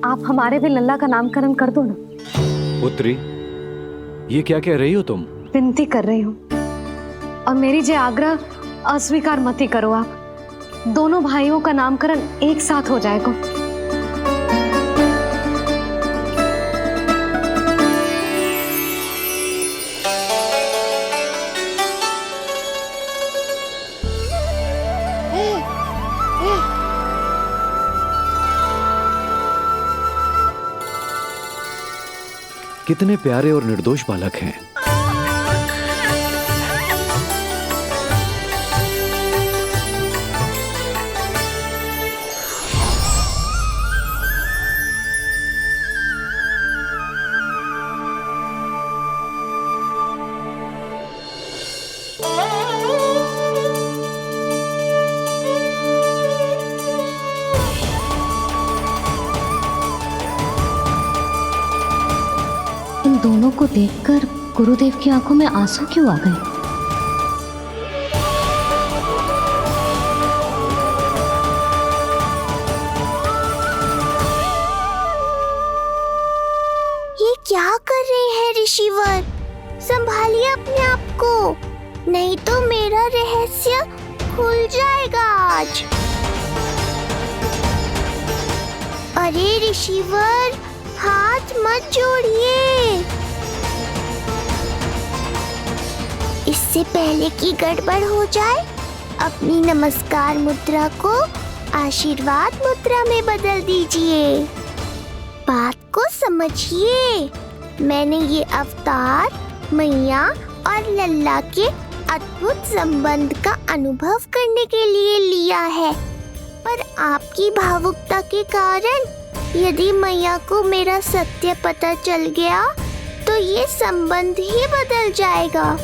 आप हमारे भी लल्ला का नामकरण कर दो ना। पुत्री, ये क्या कह रही हो तुम? विनती कर रही हूँ, और मेरी जे आग्रह अस्वीकार मत ही करो। आप दोनों भाइयों का नामकरण एक साथ हो जाएगा। कितने प्यारे और निर्दोष बालक हैं। दोनों को देखकर गुरुदेव की आंखों में आंसू क्यों आ गए? ये क्या कर रहे हैं ऋषिवर? संभालिए अपने आप को, नहीं तो मेरा रहस्य खुल जाएगा आज। अरे ऋषिवर, हाथ मत जोड़िए। इससे पहले कि गड़बड़ हो जाए, अपनी नमस्कार मुद्रा को आशीर्वाद मुद्रा में बदल दीजिए। बात को समझिए, मैंने ये अवतार मैया और लल्ला के अद्भुत संबंध का अनुभव करने के लिए लिया है, पर आपकी भावुकता के कारण यदि मैया को मेरा सत्य पता चल गया तो ये संबंध ही बदल जाएगा।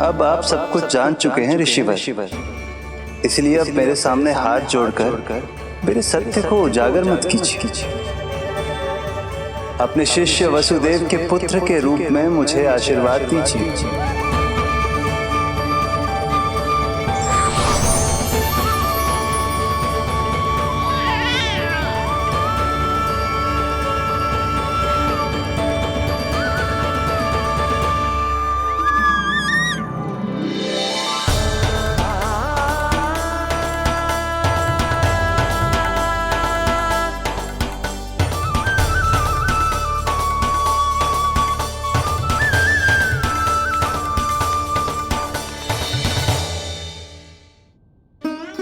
अब आप सब कुछ जान चुके हैं ऋषिवर, इसलिए अब मेरे सामने हाथ जोड़कर मेरे सत्य को उजागर मत कीजिए। अपने शिष्य वसुदेव के पुत्र के रूप में मुझे आशीर्वाद दीजिए।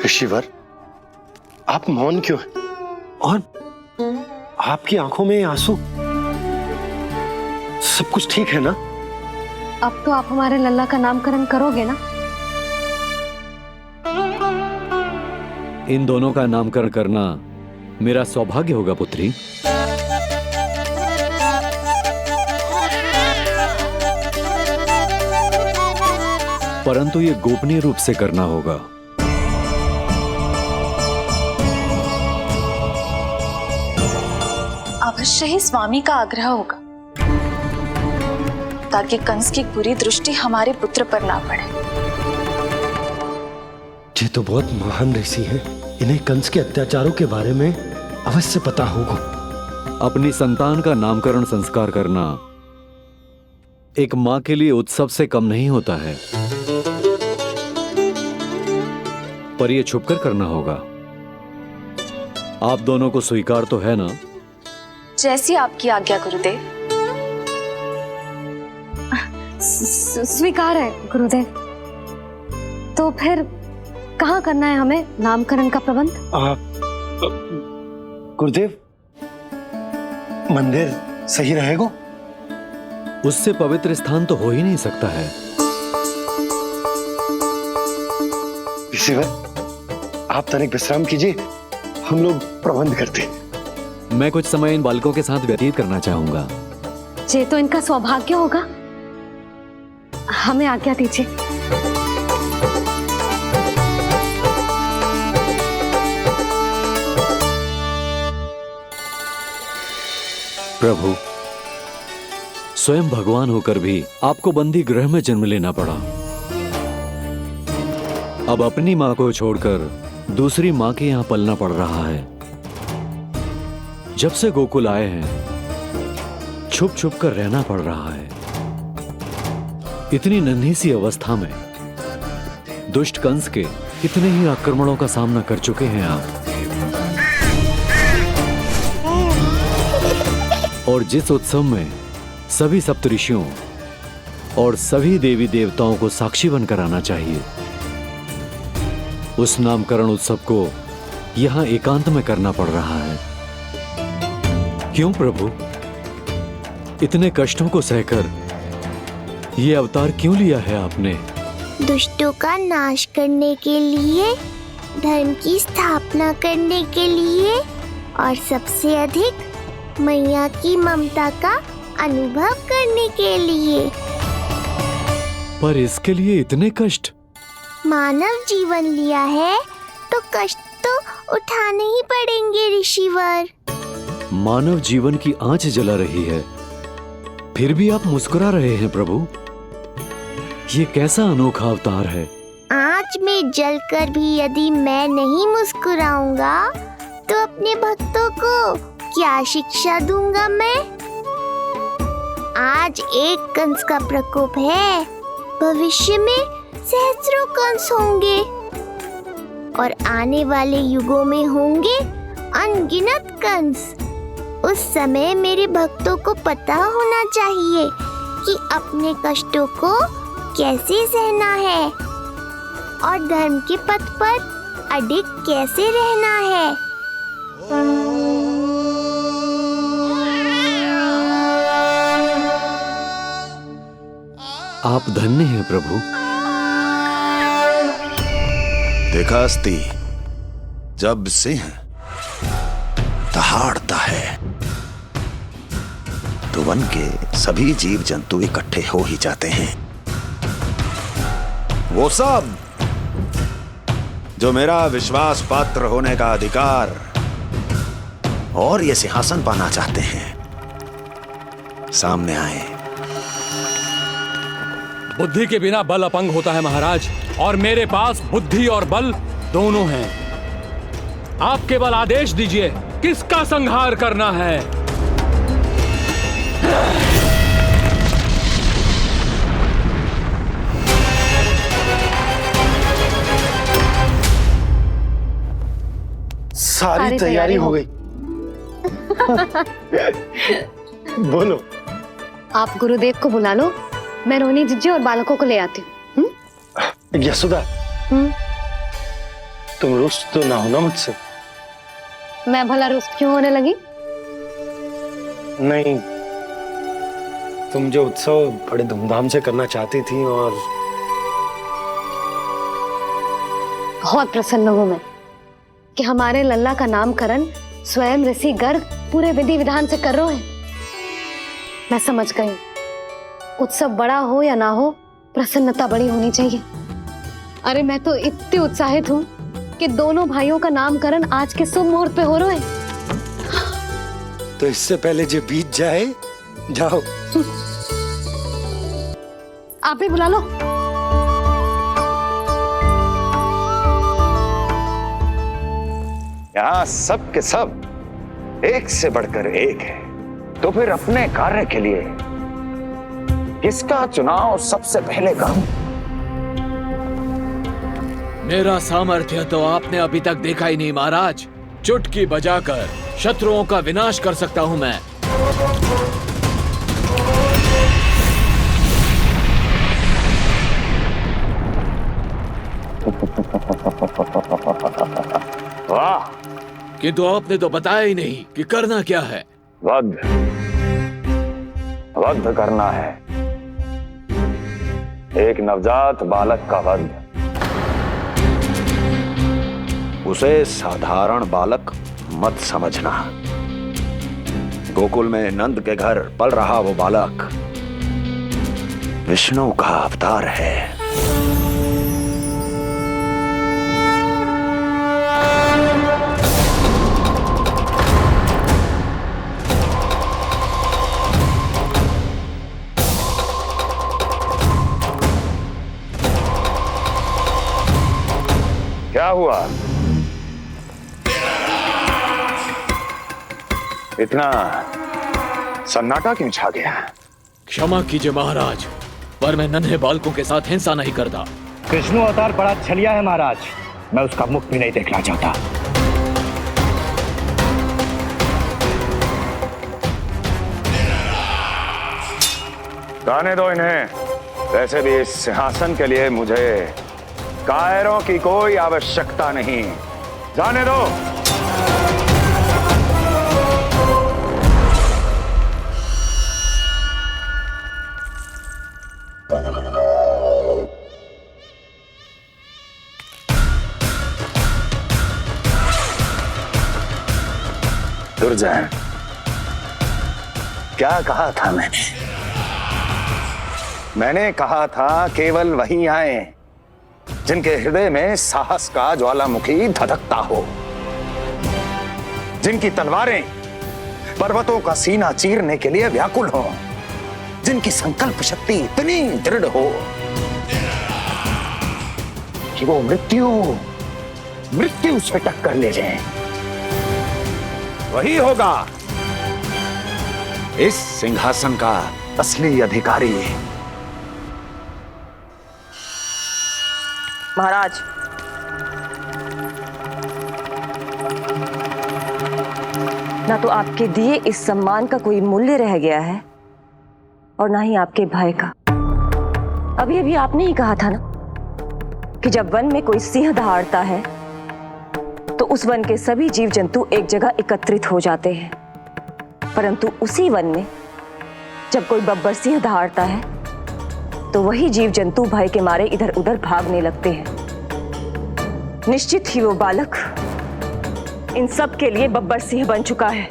ऋषिवर, आप मौन क्यों हैं? और आपकी आंखों में आंसू? सब कुछ ठीक है ना? अब तो आप हमारे लल्ला का नामकरण करोगे ना? इन दोनों का नामकरण करना मेरा सौभाग्य होगा पुत्री। परंतु ये गोपनीय रूप से करना होगा। अवश्य ही स्वामी का आग्रह होगा, ताकि कंस की बुरी दृष्टि हमारे पुत्र पर ना पड़े। ये तो बहुत महान ऋषि हैं, इन्हें कंस के अत्याचारों के बारे में अवश्य पता होगा। अपनी संतान का नामकरण संस्कार करना एक मां के लिए उत्सव से कम नहीं होता है, पर यह छुपकर करना होगा। आप दोनों को स्वीकार तो है ना? जैसी आपकी आज्ञा गुरुदेव। स्वीकार है गुरुदेव। तो फिर कहाँ करना है हमें नामकरण का प्रबंध? गुरुदेव, मंदिर सही रहेगा? उससे पवित्र स्थान तो हो ही नहीं सकता है। ऋषिवर, आप तनिक विश्राम कीजिए, हम लोग प्रबंध करते हैं। मैं कुछ समय इन बालकों के साथ व्यतीत करना चाहूंगा। ये तो इनका सौभाग्य होगा। हमें आज्ञा दीजिए। प्रभु, स्वयं भगवान होकर भी आपको बंदी गृह में जन्म लेना पड़ा। अब अपनी मां को छोड़कर दूसरी मां के यहां पलना पड़ रहा है। जब से गोकुल आए हैं, छुप छुप कर रहना पड़ रहा है। इतनी नन्ही सी अवस्था में दुष्ट कंस के कितने ही आक्रमणों का सामना कर चुके हैं आप। और जिस उत्सव में सभी सप्तऋषियों और सभी देवी देवताओं को साक्षी बनकर आना चाहिए, उस नामकरण उत्सव को यहां एकांत में करना पड़ रहा है। क्यों प्रभु, इतने कष्टों को सहकर ये अवतार क्यों लिया है आपने? दुष्टों का नाश करने के लिए, धर्म की स्थापना करने के लिए और सबसे अधिक मैया की ममता का अनुभव करने के लिए। पर इसके लिए इतने कष्ट? मानव जीवन लिया है तो कष्ट तो उठाने ही पड़ेंगे ऋषिवर। मानव जीवन की आंच जला रही है, फिर भी आप मुस्कुरा रहे हैं प्रभु। ये कैसा अनोखा अवतार है। आंच में जलकर भी यदि मैं नहीं मुस्कुराऊंगा तो अपने भक्तों को क्या शिक्षा दूंगा मैं? आज एक कंस का प्रकोप है, भविष्य में सहस्रों कंस होंगे और आने वाले युगों में होंगे अनगिनत कंस। उस समय मेरे भक्तों को पता होना चाहिए कि अपने कष्टों को कैसे सहना है और धर्म के पथ पर अडिग कैसे रहना है। आप धन्य हैं प्रभु। देखा अस्ति, जब सिंह दहाड़ता है तो वन के सभी जीव जंतु इकट्ठे हो ही जाते हैं। वो सब जो मेरा विश्वास पात्र होने का अधिकार और ये सिंहासन पाना चाहते हैं, सामने आए। बुद्धि के बिना बल अपंग होता है महाराज, और मेरे पास बुद्धि और बल दोनों हैं। आप केवल आदेश दीजिए किसका संहार करना है। सारी तैयारी हो गई। बोलो। आप गुरुदेव को बुला लो, मैं रोनी जीजी और बालकों को ले आती हूँ। यशोदा, तुम रुष्ट तो ना हो ना मुझसे? मैं भला रुष्ट क्यों होने लगी? नहीं, तुम जो उत्सव बड़े धूमधाम से करना चाहती थी और बहुत प्रसन्न हूँ मैं कि हमारे लल्ला का नामकरण स्वयं ऋषि गर्ग पूरे विधि विधान से कर रहे हैं। मैं समझ गई, उत्सव बड़ा हो या ना हो, प्रसन्नता बड़ी होनी चाहिए। अरे मैं तो इतनी उत्साहित हूँ कि दोनों भाइयों का नामकरण आज के शुभ मुहूर्त पे हो रहा है। तो इससे पहले जो बीत जाए, जाओ। आप भी बुला लो। यहाँ सब के सब एक से बढ़कर एक है, तो फिर अपने कार्य के लिए किसका चुनाव सबसे पहले करूं? मेरा सामर्थ्य तो आपने अभी तक देखा ही नहीं महाराज। चुटकी बजाकर शत्रुओं का विनाश कर सकता हूं मैं। वाह! किंतु आपने तो बताया ही नहीं कि करना क्या है। वध करना है, एक नवजात बालक का वध। उसे साधारण बालक मत समझना। गोकुल में नंद के घर पल रहा वो बालक विष्णु का अवतार है। क्या हुआ? इतना सन्नाटा क्यों छा गया? क्षमा कीजिए महाराज, पर मैं नन्हे बालकों के साथ हिंसा नहीं करता। विष्णु अवतार बड़ा छलिया है महाराज, मैं उसका मुख भी नहीं देखना चाहता। जाने दो इन्हें। वैसे भी इस सिंहासन के लिए मुझे कायरों की कोई आवश्यकता नहीं। जाने दो। दुर्जन, क्या कहा था मैंने कहा था केवल वही आए जिनके हृदय में साहस का ज्वालामुखी धधकता हो, जिनकी तलवारें पर्वतों का सीना चीरने के लिए व्याकुल हो, जिनकी संकल्प शक्ति इतनी दृढ़ हो कि वो मृत्यु से टक्कर ले जाए। वही होगा इस सिंहासन का असली अधिकारी। महाराज, ना तो आपके दिए इस सम्मान का कोई मूल्य रह गया है और ना ही आपके भय का। अभी आपने ही कहा था ना कि जब वन में कोई सिंह दहाड़ता है तो उस वन के सभी जीव जंतु एक जगह एकत्रित हो जाते हैं, परंतु उसी वन में जब कोई बब्बर सिंह दहाड़ता है तो वही जीव जंतु भय के मारे इधर उधर भागने लगते हैं। निश्चित ही वो बालक इन सब के लिए बब्बर सिंह बन चुका है।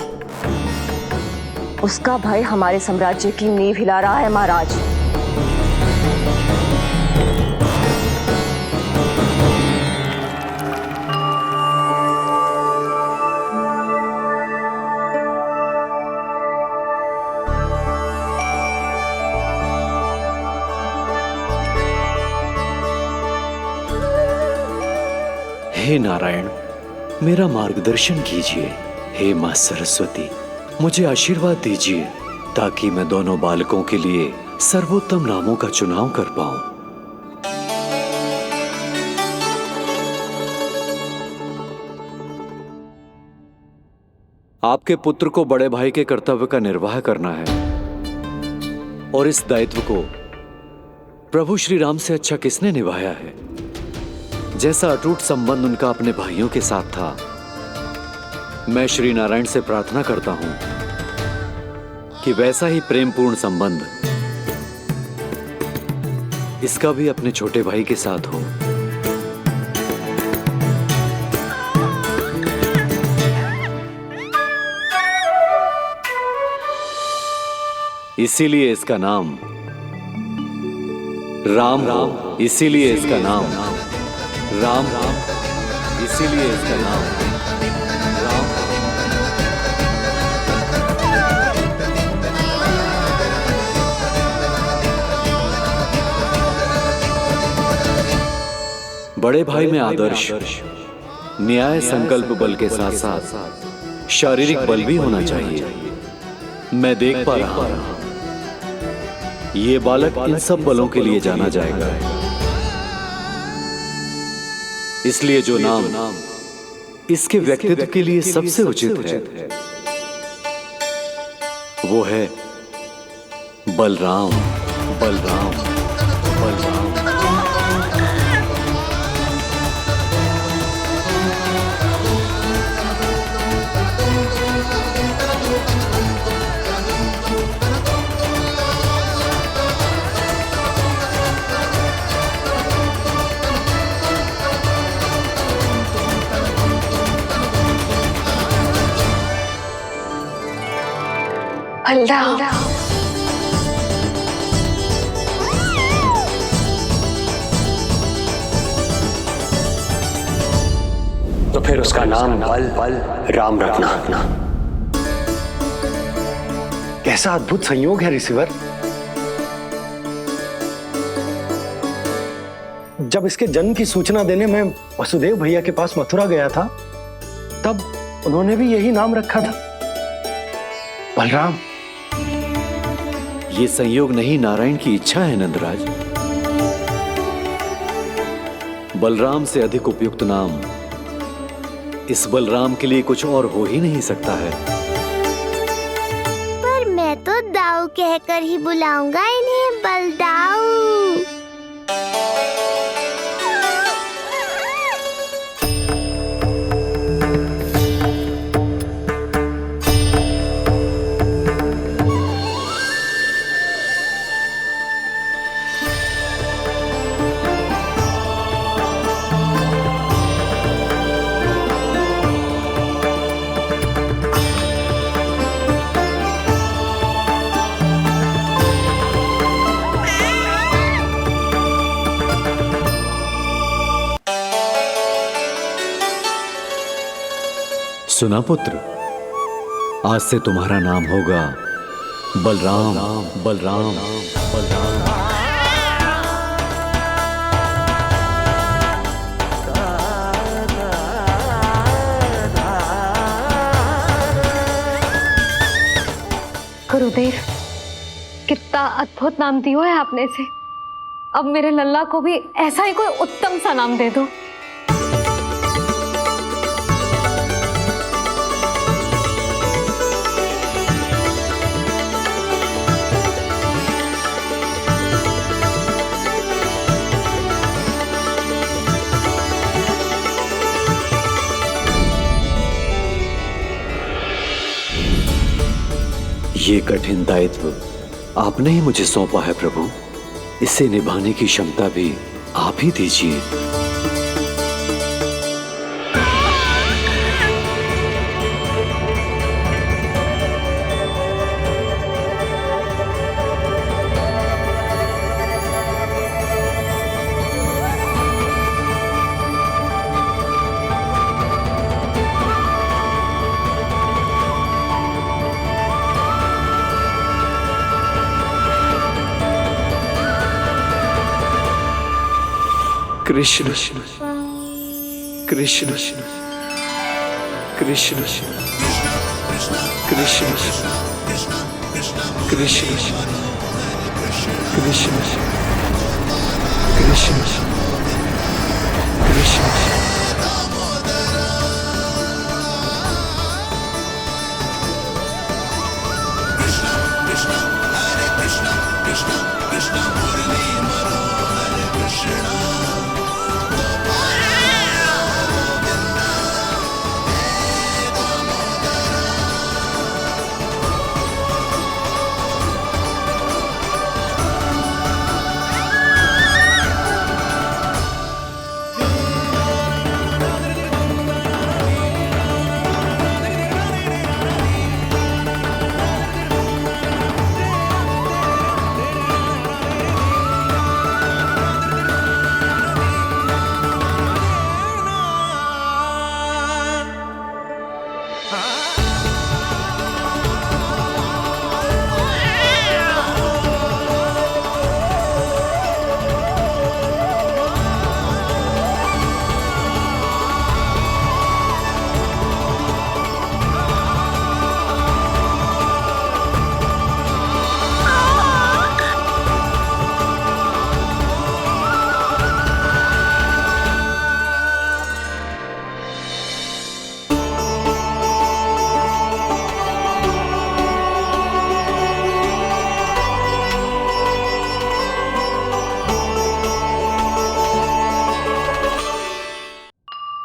उसका भय हमारे साम्राज्य की नींव हिला रहा है महाराज। हे नारायण, मेरा मार्गदर्शन कीजिए। हे मां सरस्वती, मुझे आशीर्वाद दीजिए ताकि मैं दोनों बालकों के लिए सर्वोत्तम नामों का चुनाव कर पाऊं। आपके पुत्र को बड़े भाई के कर्तव्य का निर्वाह करना है और इस दायित्व को प्रभु श्री राम से अच्छा किसने निभाया है? जैसा अटूट संबंध उनका अपने भाइयों के साथ था, मैं श्री नारायण से प्रार्थना करता हूं कि वैसा ही प्रेमपूर्ण संबंध इसका भी अपने छोटे भाई के साथ हो। इसीलिए इसका नाम राम हो। इसीलिए इसका नाम राम, इसीलिए इसका नाम राम। बड़े भाई में आदर्श, न्याय, संकल्प बल के साथ साथ शारीरिक बल भी होना चाहिए। मैं देख पा रहा हूं ये बालक इन सब बलों के लिए जाना जाएगा। इसलिए जो नाम इसके व्यक्तित्व के लिए सबसे उचित है वो है बलराम। बलराम, बलराम। बलराम। तो फिर उसका नाम बल राम रखना। कैसा अद्भुत संयोग है रिसीवर। जब इसके जन्म की सूचना देने मैं वसुदेव भैया के पास मथुरा गया था, तब उन्होंने भी यही नाम रखा था, बलराम। ये संयोग नहीं, नारायण की इच्छा है नंदराज। बलराम से अधिक उपयुक्त नाम इस बलराम के लिए कुछ और हो ही नहीं सकता है। पर मैं तो दाऊ कहकर ही बुलाऊंगा इन्हें, बलदाऊ। सुना पुत्र, आज से तुम्हारा नाम होगा बलराम। बलराम बलराम। गुरुदेव, कितना अद्भुत नाम दिया है आपने इसे। अब मेरे लल्ला को भी ऐसा ही कोई उत्तम सा नाम दे दो। ये कठिन दायित्व आपने ही मुझे सौंपा है प्रभु। इसे निभाने की क्षमता भी आप ही दीजिए। कृष्ण कृष्ण कृष्ण कृष्ण कृष्ण कृष्ण कृष्ण कृष्ण।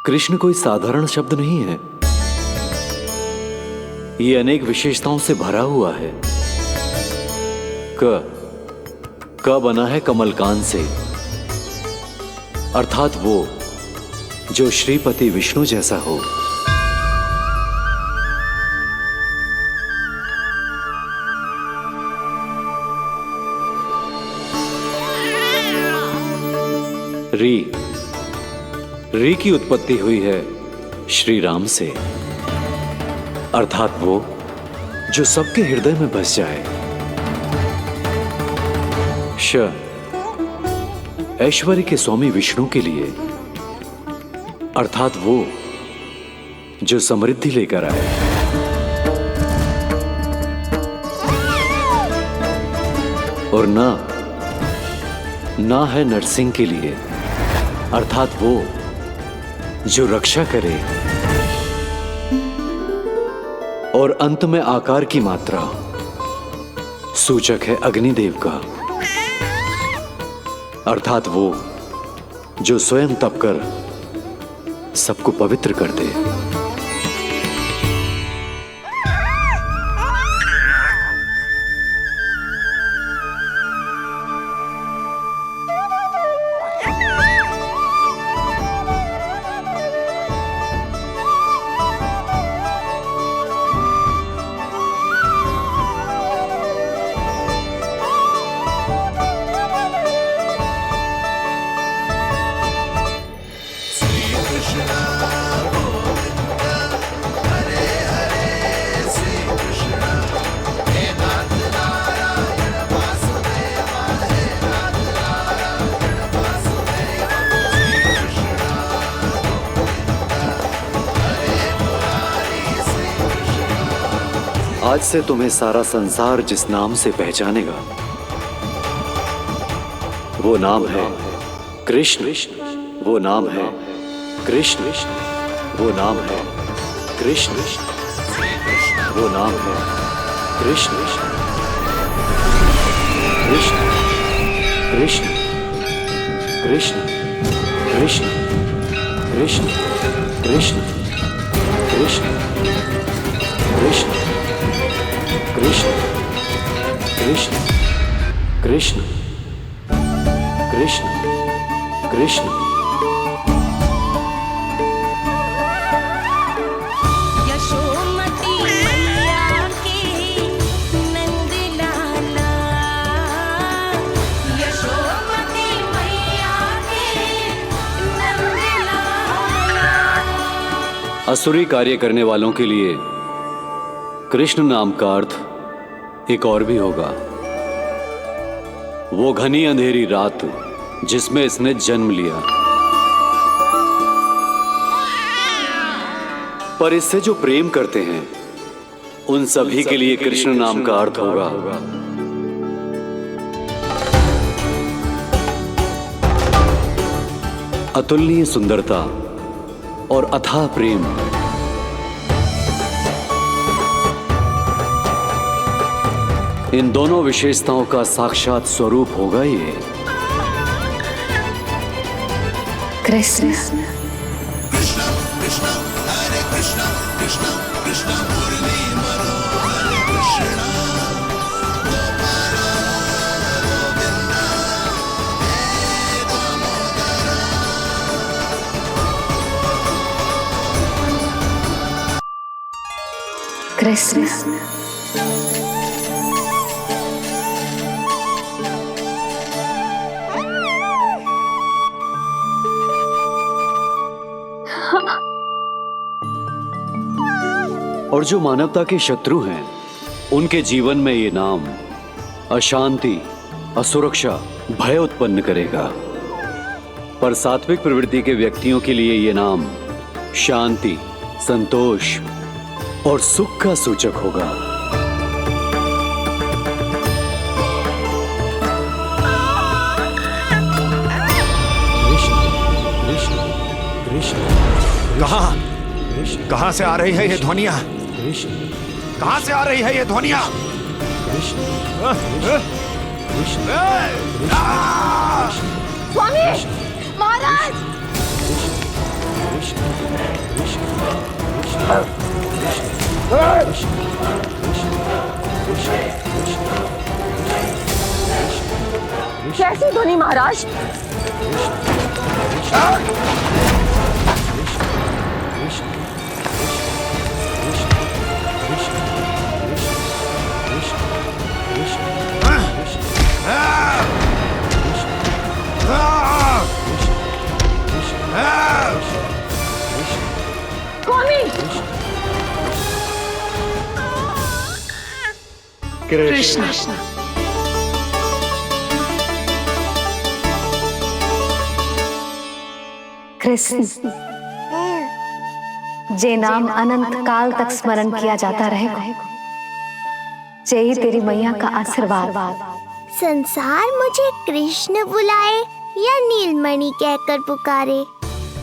कृष्ण कोई साधारण शब्द नहीं है। ये अनेक विशेषताओं से भरा हुआ है। क बना है कमलकांत से, अर्थात वो जो श्रीपति विष्णु जैसा हो। री की उत्पत्ति हुई है श्री राम से, अर्थात वो जो सबके हृदय में बस जाए। श ऐश्वर्य के स्वामी विष्णु के लिए, अर्थात वो जो समृद्धि लेकर आए। और ना है नरसिंह के लिए, अर्थात वो जो रक्षा करे। और अंत में आकार की मात्रा सूचक है अग्निदेव का, अर्थात वो जो स्वयं तप कर सबको पवित्र कर दे। आज से तुम्हें सारा संसार जिस नाम से पहचानेगा वो नाम है कृष्ण। वो नाम है कृष्ण। वो नाम है कृष्ण। वो नाम है कृष्ण। कृष्ण कृष्ण कृष्ण कृष्ण कृष्ण कृष्ण कृष्ण कृष्ण कृष्ण कृष्ण कृष्ण कृष्ण कृष्ण। यशोमती मैया की नंद लाला, यशोमती मैया की नंद लाला। असुरी कार्य करने वालों के लिए कृष्ण नाम का अर्थ एक और भी होगा। वो घनी अंधेरी रात जिसमें इसने जन्म लिया, पर इससे जो प्रेम करते हैं उन सभी के लिए कृष्ण नाम का अर्थ होगा अतुलनीय सुंदरता और अथाह प्रेम। इन दोनों विशेषताओं का साक्षात स्वरूप होगा ये कृष्ण। कृष्ण और जो मानवता के शत्रु हैं उनके जीवन में ये नाम अशांति, असुरक्षा, भय उत्पन्न करेगा। पर सात्विक प्रवृत्ति के व्यक्तियों के लिए ये नाम शांति, संतोष और सुख का सूचक होगा। कृष्ण कृष्ण कृष्ण कहां से आ रही है ये ध्वनियां? कृष्ण कहां से आ रही है ये ध्वनियां? कृष्ण स्वामी महाराज, कैसी ध्वनि महाराज? कृष्ण। कृष्ण, जे नाम अनंत काल तक स्मरण किया जाता रहेगा, जय ही तेरी मैया का आशीर्वाद। संसार मुझे कृष्ण बुलाए या नीलमणि कहकर पुकारे,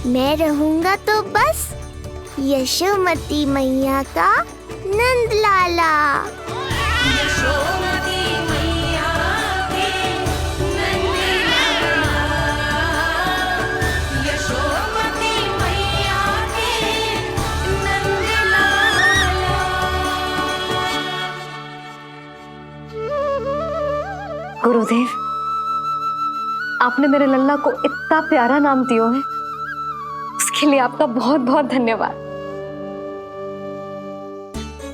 मैं रहूंगा तो बस यशोमती मैया का नंद लाला। यशोमती मैया के नंद लाला, यशोमती मैया के नंद लाला। गुरुदेव, आपने मेरे लल्ला को इतना प्यारा नाम दिया है, उसके लिए आपका बहुत बहुत धन्यवाद।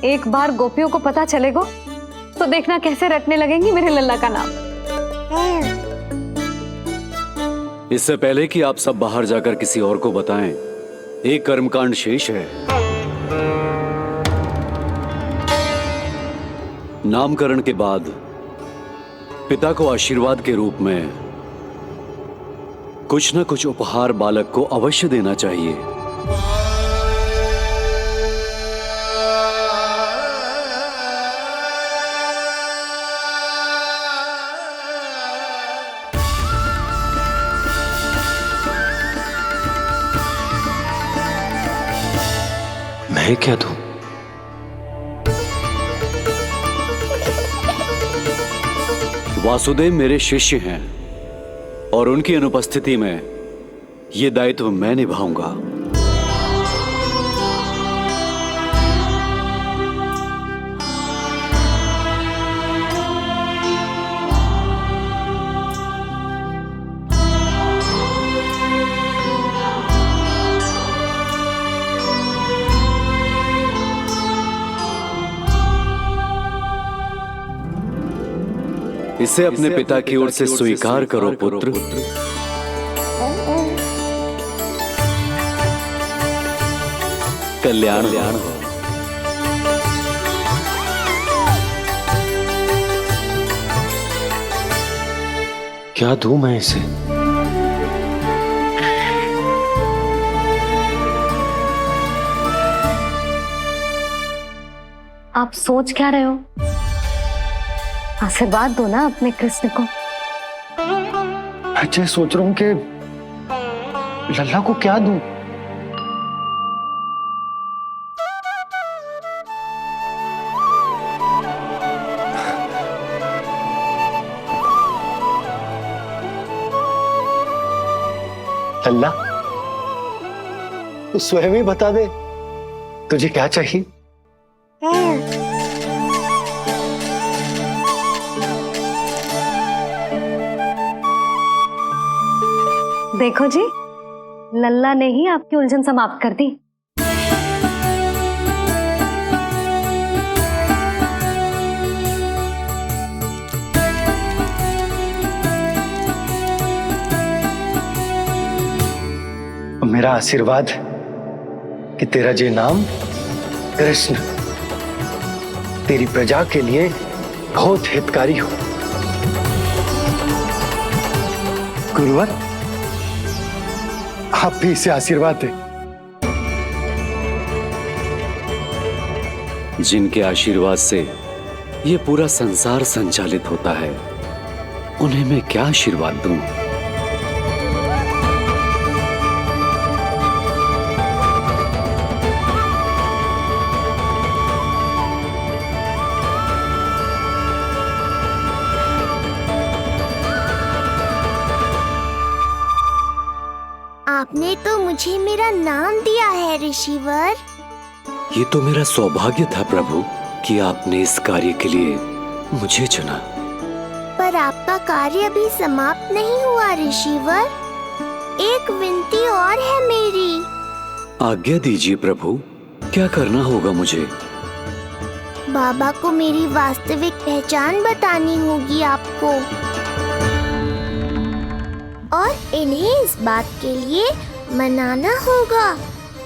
एक बार गोपियों को पता चलेगा तो देखना कैसे रटने लगेंगी मेरे लल्ला का नाम। इससे पहले कि आप सब बाहर जाकर किसी और को बताएं, एक कर्मकांड शेष है। नामकरण के बाद पिता को आशीर्वाद के रूप में कुछ न कुछ उपहार बालक को अवश्य देना चाहिए। मैं क्या दूं? वासुदेव मेरे शिष्य हैं और उनकी अनुपस्थिति में यह दायित्व मैं निभाऊंगा। इसे अपने पिता की ओर से स्वीकार करो पुत्र। कल्याण हो। क्या दूं मैं इसे? आप सोच क्या रहे हो? आशीर्वाद दो ना अपने कृष्ण को। अच्छा, सोच रहा हूं कि लल्ला को क्या दूं? लल्ला, तू स्वयं ही बता दे, तुझे क्या चाहिए? देखो जी, लल्ला ने ही आपकी उलझन समाप्त कर दी। मेरा आशीर्वाद कि तेरा जे नाम कृष्ण तेरी प्रजा के लिए बहुत हितकारी हो। गुरुवर, आप भी इसे आशीर्वाद दें। जिनके आशीर्वाद से ये पूरा संसार संचालित होता है, उन्हें मैं क्या आशीर्वाद दूं? आपने तो मुझे मेरा नाम दिया है ऋषिवर। ये तो मेरा सौभाग्य था प्रभु कि आपने इस कार्य के लिए मुझे चुना। पर आपका कार्य अभी समाप्त नहीं हुआ ऋषिवर। एक विनती और है मेरी। आज्ञा दीजिए प्रभु, क्या करना होगा मुझे? बाबा को मेरी वास्तविक पहचान बतानी होगी आपको, और इन्हें इस बात के लिए मनाना होगा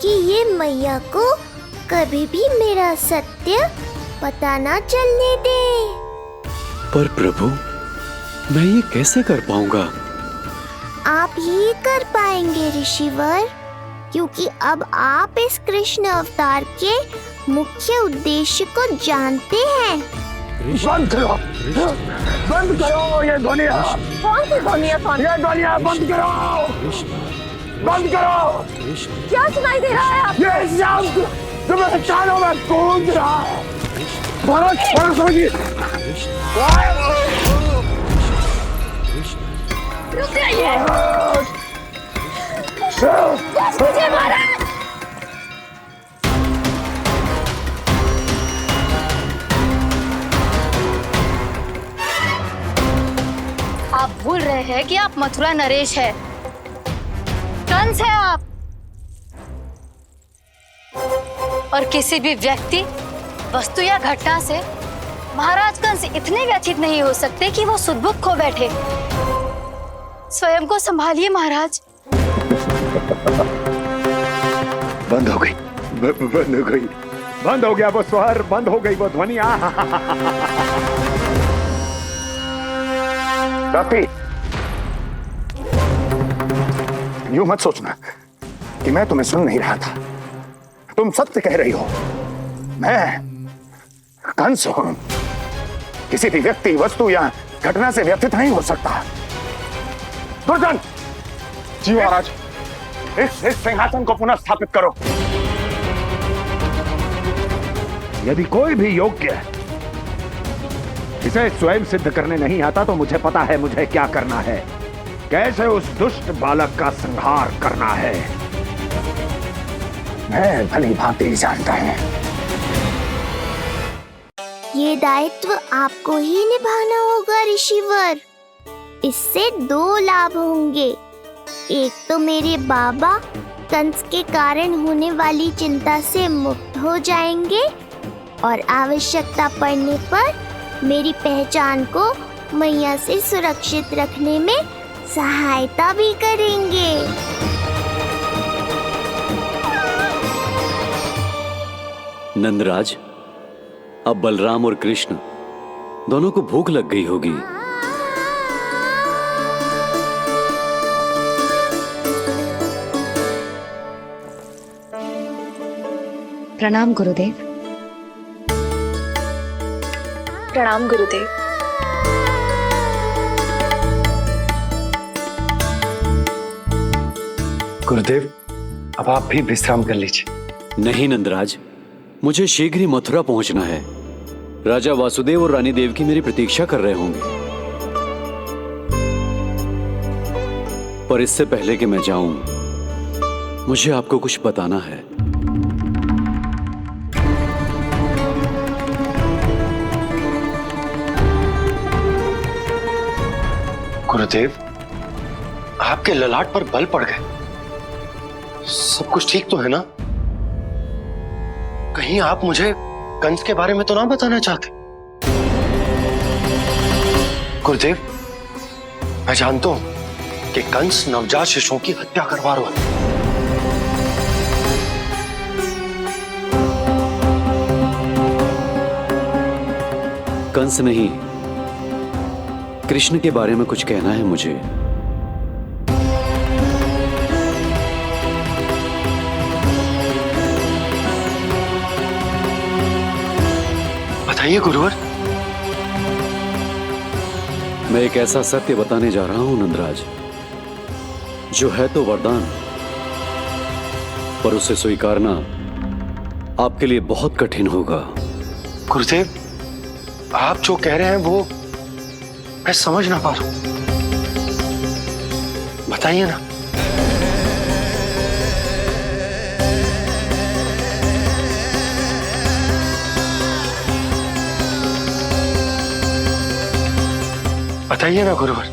कि ये मैया को कभी भी मेरा सत्य पता ना चलने दे। पर प्रभु, मैं ये कैसे कर पाऊंगा? आप ही कर पाएंगे ऋषिवर, क्योंकि अब आप इस कृष्ण अवतार के मुख्य उद्देश्य को जानते हैं। बंद करो, बंद करो ये ध्वनिया। कौन सी ध्वनिया? ये ध्वनिया बंद करो, बंद करो। क्या सुनाई दे रहा है? ये शब्द जो मेरे कानों में गूंज रहा है। भारत भारत समझिए। रुक जाइए। मुझे महाराज। आप भूल रहे हैं कि आप मथुरा नरेश है, कंस है आप। और किसी भी व्यक्ति, वस्तु या घटना से महाराज कंस इतने व्यथित नहीं हो सकते कि वो सुदबुद्ध खो बैठे। स्वयं को संभालिए महाराज। बंद हो गई, बंद हो गई, बंद हो गया वो स्वर, बंद हो गई वो ध्वनिया। रात्रि, यूं मत सोचना कि मैं तुम्हें सुन नहीं रहा था। तुम सत्य कह रही हो। मैं कंस हूं। किसी भी व्यक्ति, वस्तु या घटना से व्यथित नहीं हो सकता। दुर्जन, जी महाराज, इस सिंहासन को पुनः स्थापित करो। यदि कोई भी योग्य इसे स्वयं सिद्ध करने नहीं आता तो मुझे पता है मुझे क्या करना है, कैसे उस दुष्ट बालक का संहार करना है। मैं भली भांति जानता हूं। ये दायित्व आपको ही निभाना होगा ऋषिवर। इससे 2 लाभ होंगे। एक तो मेरे बाबा कंस के कारण होने वाली चिंता से मुक्त हो जाएंगे और आवश्यकता पड़ने पर मेरी पहचान को मैया से सुरक्षित रखने में सहायता भी करेंगे। नंदराज, अब बलराम और कृष्ण दोनों को भूख लग गई होगी। प्रणाम गुरुदेव। प्रणाम गुरुदेव। गुरुदेव, अब आप भी विश्राम कर लीजिए। नहीं नंदराज, मुझे शीघ्र ही मथुरा पहुंचना है। राजा वासुदेव और रानी देवकी मेरी प्रतीक्षा कर रहे होंगे। पर इससे पहले कि मैं जाऊं, मुझे आपको कुछ बताना है। गुरुदेव, आपके ललाट पर बल पड़ गए। सब कुछ ठीक तो है ना? कहीं आप मुझे कंस के बारे में तो ना बताना चाहते? गुरुदेव, मैं जानता हूं कि कंस नवजात शिशुओं की हत्या करवा रहा है। कंस नहीं, कृष्ण के बारे में कुछ कहना है मुझे। बताइए गुरुवर। मैं एक ऐसा सत्य बताने जा रहा हूं नंदराज, जो है तो वरदान, पर उसे स्वीकारना आपके लिए बहुत कठिन होगा। गुरुदेव, आप जो कह रहे हैं वो मैं समझ ना पा रहा हूं। बताइए ना। बताइए ना गुरुवर।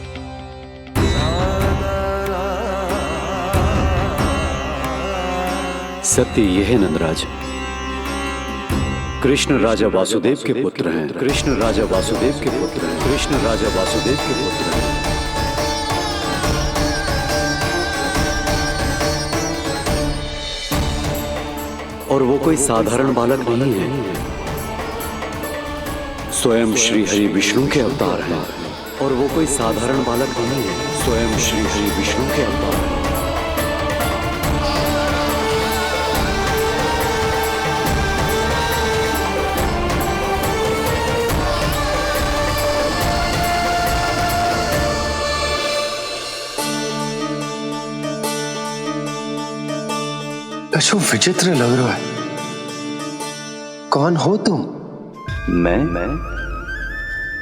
सत्य यह है नंदराज, कृष्ण राजा वासुदेव के पुत्र हैं। कृष्ण राजा वासुदेव के पुत्र हैं। कृष्ण राजा वासुदेव के पुत्र हैं। और वो कोई साधारण बालक नहीं है। स्वयं श्री हरि विष्णु के अवतार हैं और वो कोई साधारण बालक नहीं है। स्वयं श्री हरि विष्णु के अवतार हैं। कशु विचित्र लग रहा है। कौन हो तुम?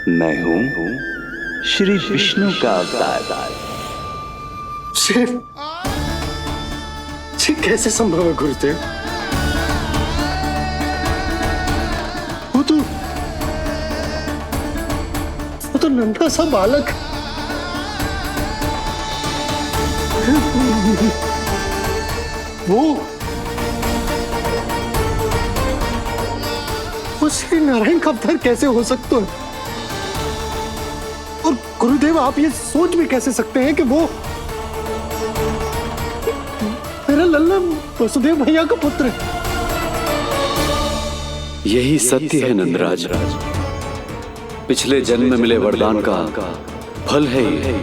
मैं हूं श्री विष्णु का अवतार। शिव, ये कैसे संभव है गुरुदेव? वो तो नन्हा सा बालक। वो श्री नारायण का अवतार कैसे हो सकता है? और गुरुदेव, आप ये सोच भी कैसे सकते हैं कि वो मेरा लल्ला वसुदेव भैया का पुत्र है? यही सत्य है नंदराज। पिछले जन्म में मिले वरदान का फल है ये।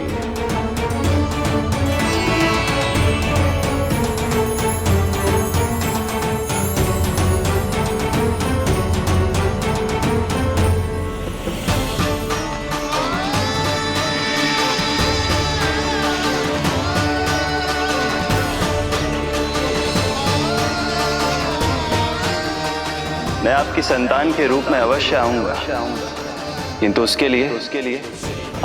मैं आपकी संतान के रूप में अवश्य आऊंगा, किंतु उसके लिए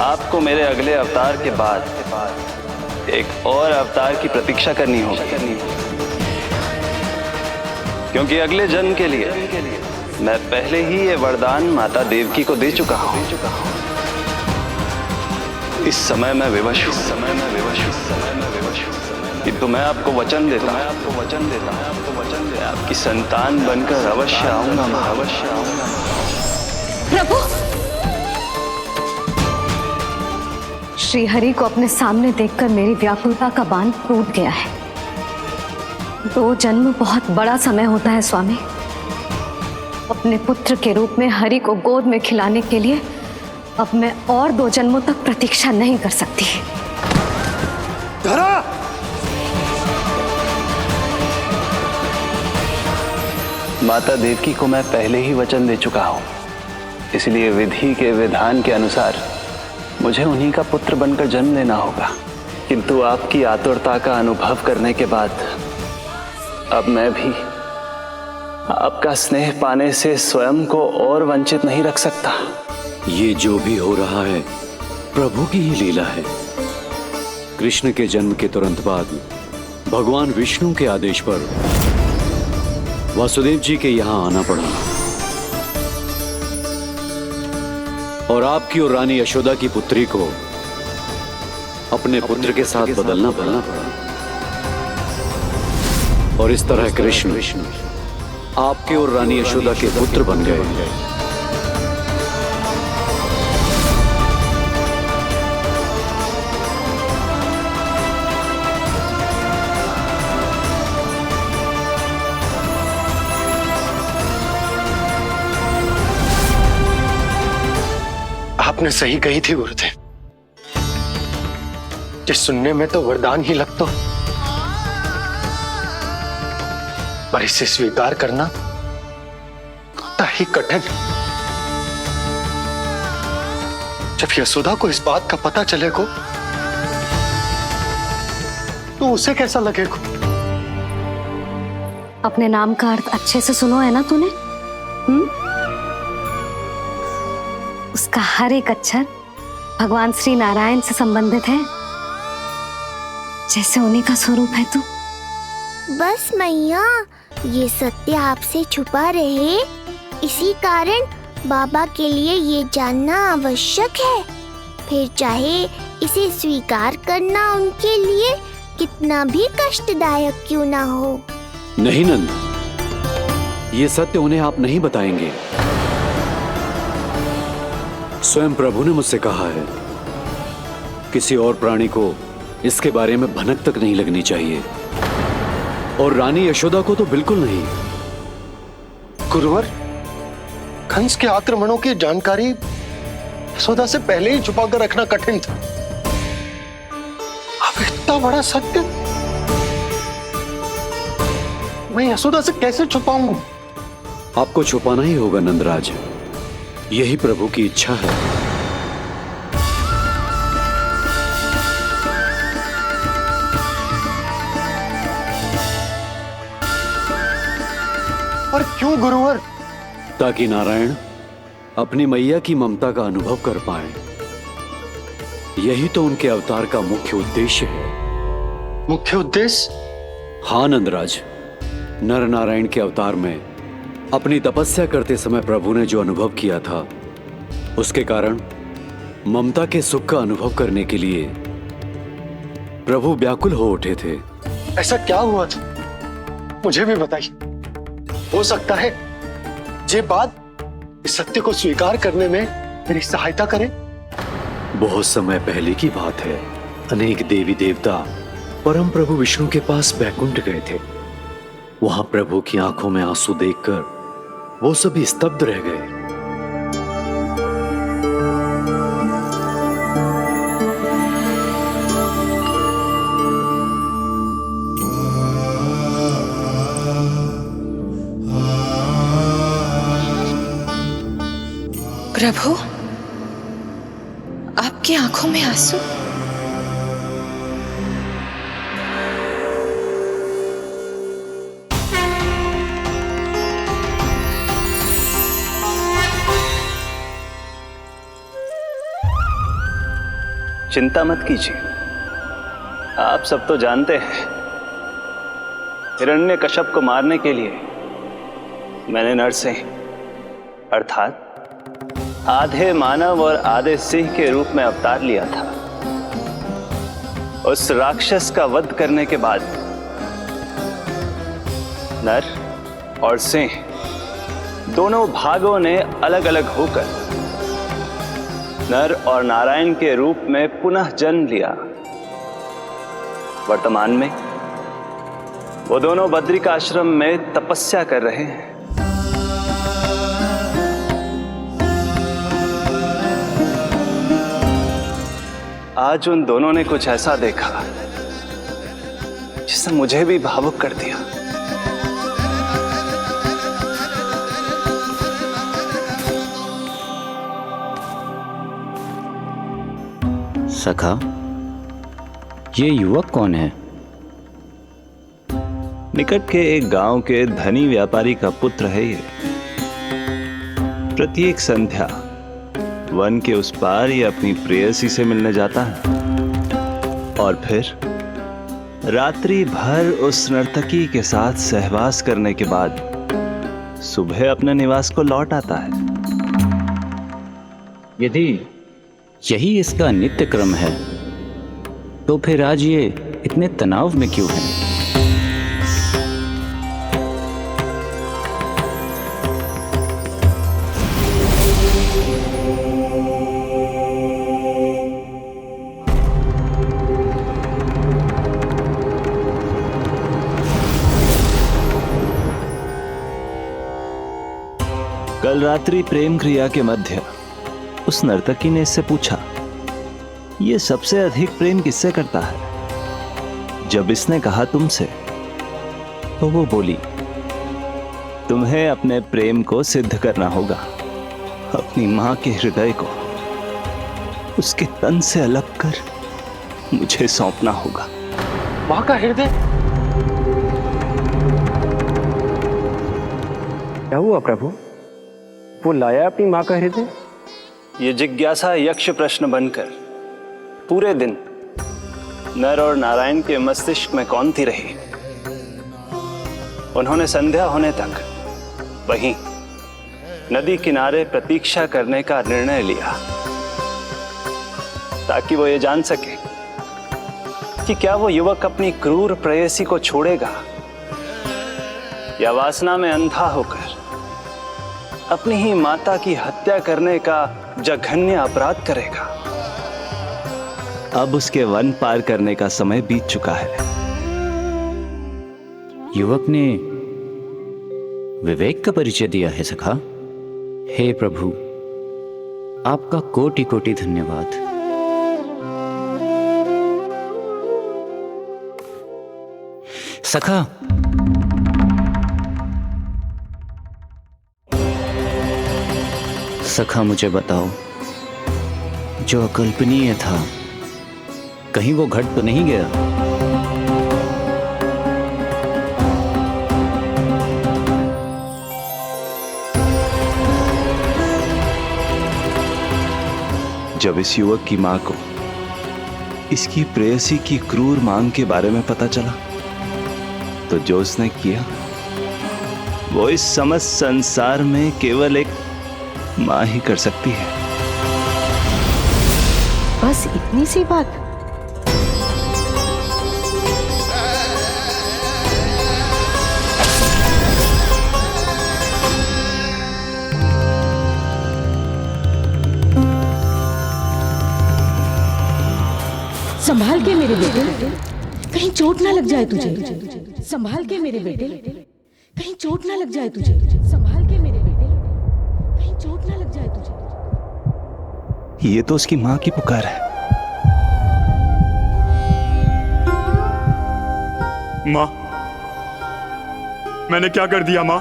आपको मेरे अगले अवतार के बाद एक और अवतार की प्रतीक्षा करनी होगी, क्योंकि अगले जन्म के लिए मैं पहले ही ये वरदान माता देवकी को दे चुका हूं। इस समय मैं विवश हूं, किंतु मैं आपको वचन देता हूं, आपकी संतान बनकर अवश्य आऊंगा, प्रभु, श्री हरि को अपने सामने देखकर मेरी व्याकुलता का बांध टूट गया है। 2 जन्म बहुत बड़ा समय होता है स्वामी। अपने पुत्र के रूप में हरि को गोद में खिलाने के लिए अब मैं और 2 जन्मों तक प्रतीक्षा नहीं कर सकती। धरा! माता देवकी को मैं पहले ही वचन दे चुका हूं, इसलिए विधि के विधान के अनुसार मुझे उन्हीं का पुत्र बनकर जन्म लेना होगा। किंतु आपकी आतुरता का अनुभव करने के बाद अब मैं भी आपका स्नेह पाने से स्वयं को और वंचित नहीं रख सकता। ये जो भी हो रहा है प्रभु की ही लीला है। कृष्ण के जन्म के तुरंत बाद भगवान विष्णु के आदेश पर वासुदेव जी के यहां आना पड़ा और आपकी और रानी यशोदा की पुत्री को अपने पुत्र के साथ बदलना पड़ा और इस तरह कृष्ण आपके और रानी यशोदा के पुत्र बन गए। आपने सही कही थी गुरुदेव। जिस सुनने में तो वरदान ही लगता, पर इसे स्वीकार करना उतना ही कठिन। जब यशोदा को इस बात का पता चलेगा तो उसे कैसा लगेगा? अपने नाम का अर्थ अच्छे से सुनो है ना तूने? उसका हर एक अक्षर भगवान श्री नारायण से संबंधित है, जैसे उन्हीं का स्वरूप है तू। बस मैया, ये सत्य आपसे छुपा रहे, इसी कारण बाबा के लिए ये जानना आवश्यक है। फिर चाहे इसे स्वीकार करना उनके लिए कितना भी कष्टदायक क्यों ना हो। नहीं नंद, ये सत्य उन्हें आप नहीं बताएंगे। स्वयं प्रभु ने मुझसे कहा है किसी और प्राणी को इसके बारे में भनक तक नहीं लगनी चाहिए, और रानी यशोदा को तो बिल्कुल नहीं। गुरुवर, कंस के आक्रमणों की जानकारी यशोदा से पहले ही छुपा कर रखना कठिन था। अब इतना बड़ा सत्य मैं यशोदा से कैसे छुपाऊंगा? आपको छुपाना ही होगा नंदराज, यही प्रभु की इच्छा है। पर क्यों गुरुवर? ताकि नारायण अपनी मैया की ममता का अनुभव कर पाए। यही तो उनके अवतार का मुख्य उद्देश्य है। मुख्य उद्देश्य? हाँ नंदराज, नर नारायण के अवतार में अपनी तपस्या करते समय प्रभु ने जो अनुभव किया था, उसके कारण ममता के सुख का अनुभव करने के लिए प्रभु व्याकुल हो उठे थे। ऐसा क्या हुआ था, मुझे भी बताइए। हो सकता है ये बात इस सत्य को स्वीकार करने में मेरी सहायता करे। बहुत समय पहले की बात है। अनेक देवी देवता परम प्रभु विष्णु के पास बैकुंठ गए थे। वहां प्रभु की आंखों में आंसू देखकर वो सभी स्तब्ध रह गए। प्रभु, आपकी आंखों में आंसू? चिंता मत कीजिए, आप सब तो जानते हैं हिरण्यकश्यप को मारने के लिए मैंने नरसिंह अर्थात आधे मानव और आधे सिंह के रूप में अवतार लिया था। उस राक्षस का वध करने के बाद नर और सिंह दोनों भागों ने अलग अलग होकर नर और नारायण के रूप में पुनः जन्म लिया। वर्तमान में वो दोनों बद्रिकाश्रम में तपस्या कर रहे हैं। आज उन दोनों ने कुछ ऐसा देखा जिसने मुझे भी भावुक कर दिया। सखा, ये युवक कौन है? निकट के एक गांव के धनी व्यापारी का पुत्र है ये। प्रत्येक संध्या वन के उस पार ये अपनी प्रेयसी से मिलने जाता है और फिर रात्रि भर उस नर्तकी के साथ सहवास करने के बाद सुबह अपने निवास को लौट आता है। यदि यही इसका नित्य क्रम है तो फिर आज ये इतने तनाव में क्यों है? कल रात्रि प्रेम क्रिया के मध्य उस नर्तकी ने इससे पूछा, ये सबसे अधिक प्रेम किससे करता है? जब इसने कहा तुमसे, तो वो बोली, तुम्हें अपने प्रेम को सिद्ध करना होगा। अपनी मां के हृदय को उसके तन से अलग कर मुझे सौंपना होगा। मां का हृदय? क्या हुआ प्रभु? वो लाया अपनी मां का हृदय? ये जिज्ञासा यक्ष प्रश्न बनकर पूरे दिन नर और नारायण के मस्तिष्क में कौंधती रही। उन्होंने संध्या होने तक वहीं नदी किनारे प्रतीक्षा करने का निर्णय लिया ताकि वो ये जान सके कि क्या वो युवक अपनी क्रूर प्रेयसी को छोड़ेगा या वासना में अंधा होकर अपनी ही माता की हत्या करने का जघन्य अपराध करेगा। अब उसके वन पार करने का समय बीत चुका है। युवक ने विवेक का परिचय दिया है सखा। हे प्रभु, आपका कोटि कोटि धन्यवाद। सखा, सखा मुझे बताओ, जो अकल्पनीय था कहीं वो घट तो नहीं गया? जब इस युवक की मां को इसकी प्रेयसी की क्रूर मांग के बारे में पता चला तो जो उसने किया वो इस समस्त संसार में केवल एक मां ही कर सकती है। बस इतनी सी बात? संभाल के मेरे बेटे, कहीं चोट ना लग जाए तुझे। संभाल के मेरे बेटे, कहीं चोट ना लग जाए तुझे। संभाल के मेरे बेटे, कहीं चोट ना लग जाए तुझे। ये तो उसकी मां की पुकार है। मां, मैंने क्या कर दिया मां?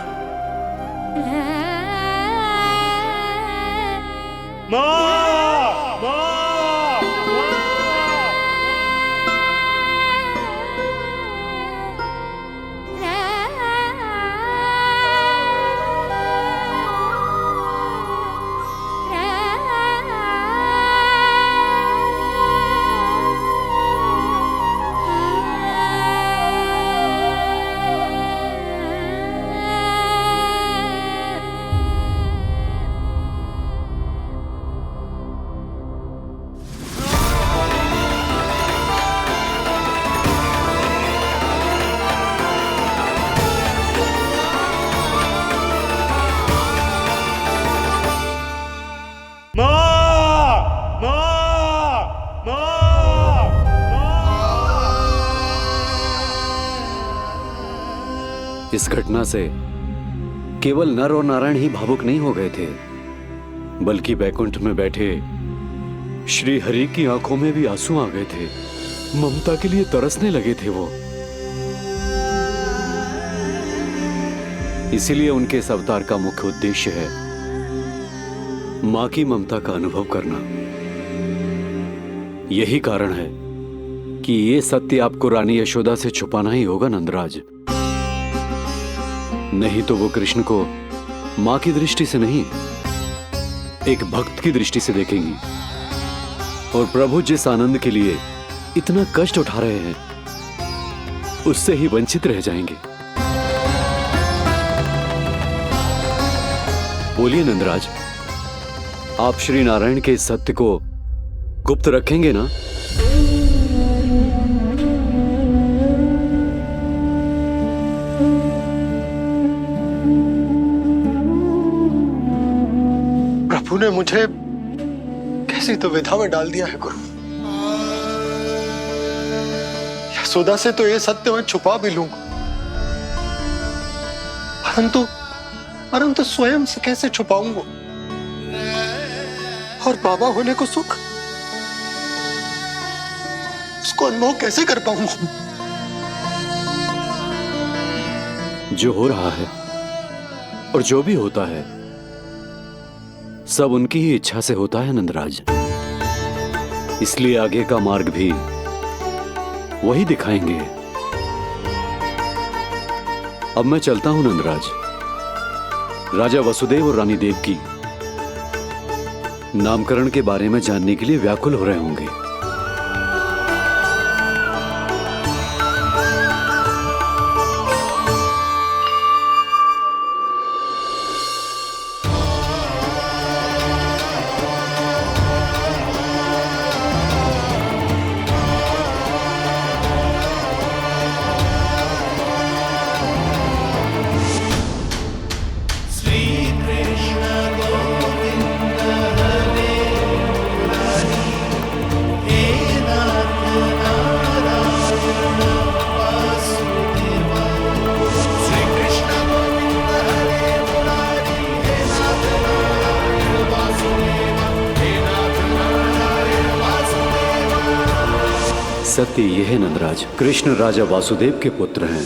इस घटना से केवल नर और नारायण ही भावुक नहीं हो गए थे, बल्कि बैकुंठ में बैठे श्री हरि की आंखों में भी आंसू आ गए थे। ममता के लिए तरसने लगे थे वो। इसीलिए उनके इस अवतार का मुख्य उद्देश्य है मां की ममता का अनुभव करना। यही कारण है कि ये सत्य आपको रानी यशोदा से छुपाना ही होगा नंदराज। नहीं तो वो कृष्ण को मां की दृष्टि से नहीं, एक भक्त की दृष्टि से देखेंगी, और प्रभु जिस आनंद के लिए इतना कष्ट उठा रहे हैं उससे ही वंचित रह जाएंगे। बोलिए नंदराज, आप श्री नारायण के इस सत्य को गुप्त रखेंगे ना? प्रभु ने मुझे कैसी दुविधा में डाल दिया है गुरु। यशोदा से तो ये सत्य मैं छुपा भी लूंगा, परंतु स्वयं से कैसे छुपाऊंगा? और बाबा होने को सुख, उसको अनुभव कैसे कर पाऊंगा? जो हो रहा है और जो भी होता है सब उनकी ही इच्छा से होता है नंदराज। इसलिए आगे का मार्ग भी वही दिखाएंगे। अब मैं चलता हूं नंदराज। राजा वसुदेव और रानी देवकी नामकरण के बारे में जानने के लिए व्याकुल हो रहे होंगे। सत्य ये है नंदराज, कृष्ण राजा वासुदेव के पुत्र हैं।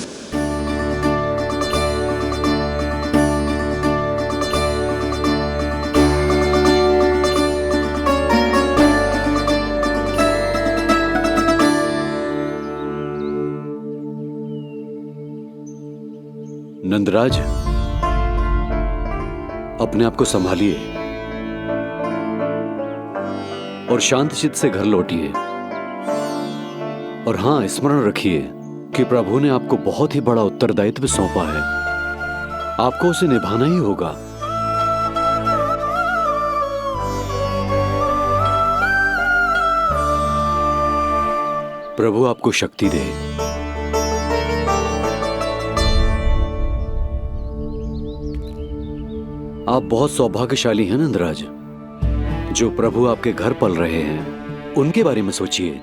नंदराज, अपने आप को संभालिए और शांत चित्त से घर लौटिए। और हां, स्मरण रखिए कि प्रभु ने आपको बहुत ही बड़ा उत्तरदायित्व सौंपा है, आपको उसे निभाना ही होगा। प्रभु आपको शक्ति दे। आप बहुत सौभाग्यशाली हैं नंदराज, जो प्रभु आपके घर पल रहे हैं। उनके बारे में सोचिए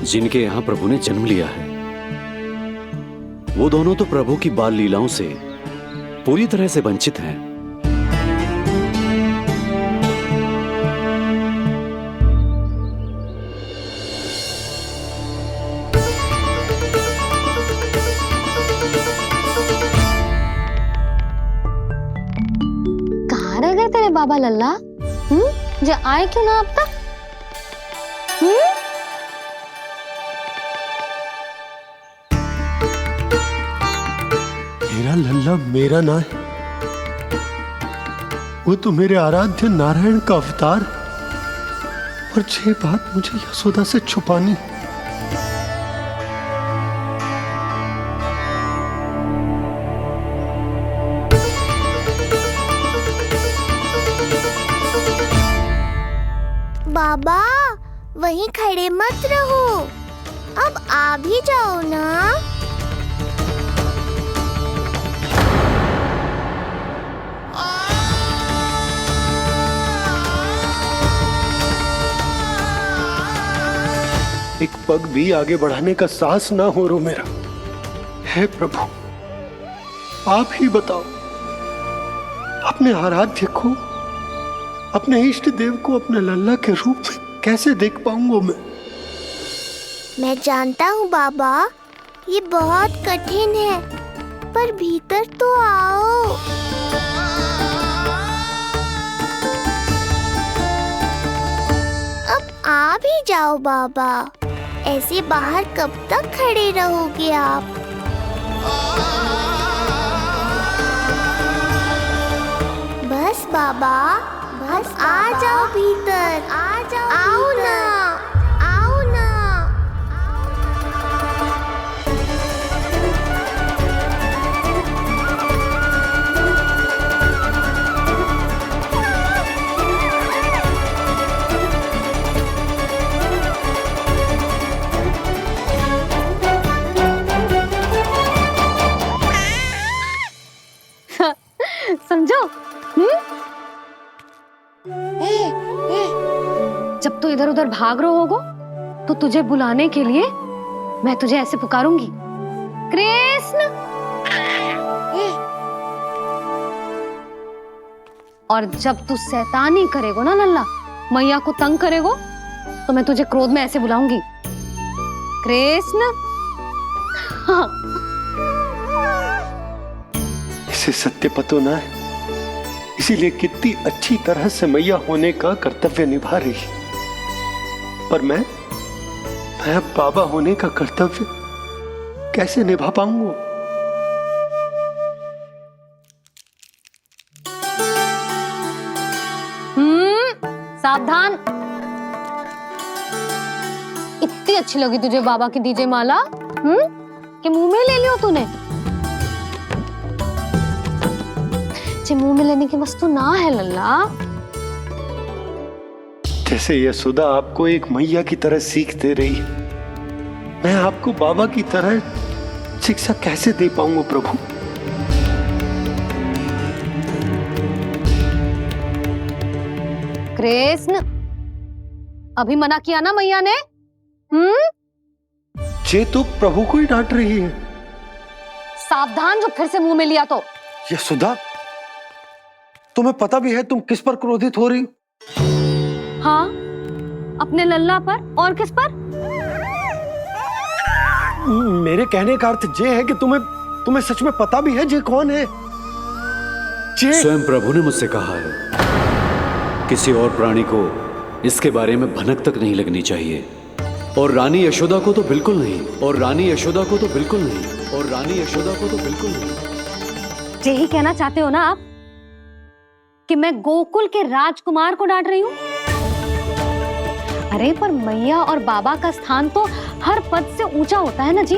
जिनके यहां प्रभु ने जन्म लिया है। वो दोनों तो प्रभु की बाल लीलाओं से पूरी तरह से वंचित हैं। कहाँ रह गए तेरे बाबा लल्ला? जो आए क्यों ना अब तक? मेरा लल्ला मेरा ना है, वो तो मेरे आराध्य नारायण का अवतार, और ये बात मुझे यशोदा से छुपानी। बाबा वहीं खड़े मत रहो, अब आ भी जाओ ना। एक पग भी आगे बढ़ाने का साहस ना हो रो मेरा। हे प्रभु, आप ही बताओ, अपने आराध्य को, अपने इष्ट देव को अपने लल्ला के रूप में कैसे देख पाऊंगा मैं जानता हूँ बाबा, ये बहुत कठिन है, पर भीतर तो आओ। अब आ भी जाओ बाबा, ऐसे बाहर कब तक खड़े रहोगे आप? बस बाबा, बस आ जाओ भीतर, आ जाओ, आओ ना, आओ ना। समझो? जब तू इधर उधर भाग रहा होगा तो तुझे बुलाने के लिए मैं तुझे ऐसे पुकारूंगी, कृष्ण। और जब तू शैतानी करेगो ना लल्ला, मैया को तंग करेगो, तो मैं तुझे क्रोध में ऐसे बुलाऊंगी, कृष्ण। हाँ। इसे सत्य पतो ना है, इसीलिए कितनी अच्छी तरह से मैया होने का कर्तव्य निभा रही है, पर मैं अब बाबा होने का कर्तव्य कैसे निभा पाऊंगा? सावधान। इतनी अच्छी लगी तुझे बाबा की दीजे माला, कि मुंह में ले लियो तूने? मुंह में लेने की वस्तु ना है लल्ला। जैसे यशोदा आपको एक मैया की तरह सीख दे रही है, मैं आपको बाबा की तरह शिक्षा कैसे दे पाऊंगा प्रभु? कृष्ण, अभी मना किया ना मैया ने? ये तो प्रभु को ही डांट रही है। सावधान, जो फिर से मुंह में लिया तो। यशोदा, तुम्हें पता भी है तुम किस पर क्रोधित हो रही? हाँ, अपने लल्ला पर। और किस पर? मेरे कहने का अर्थ ये है कि तुम्हें सच में पता भी है जे कौन है? स्वयं प्रभु ने मुझसे कहा है किसी और प्राणी को इसके बारे में भनक तक नहीं लगनी चाहिए, और रानी यशोदा को तो बिल्कुल नहीं, और रानी यशोदा को तो बिल्कुल नहीं, और रानी यशोदा को तो बिल्कुल नहीं। यही कहना चाहते हो ना आप कि मैं गोकुल के राजकुमार को डांट रही हूँ? अरे पर मैया और बाबा का स्थान तो हर पद से ऊंचा होता है ना जी।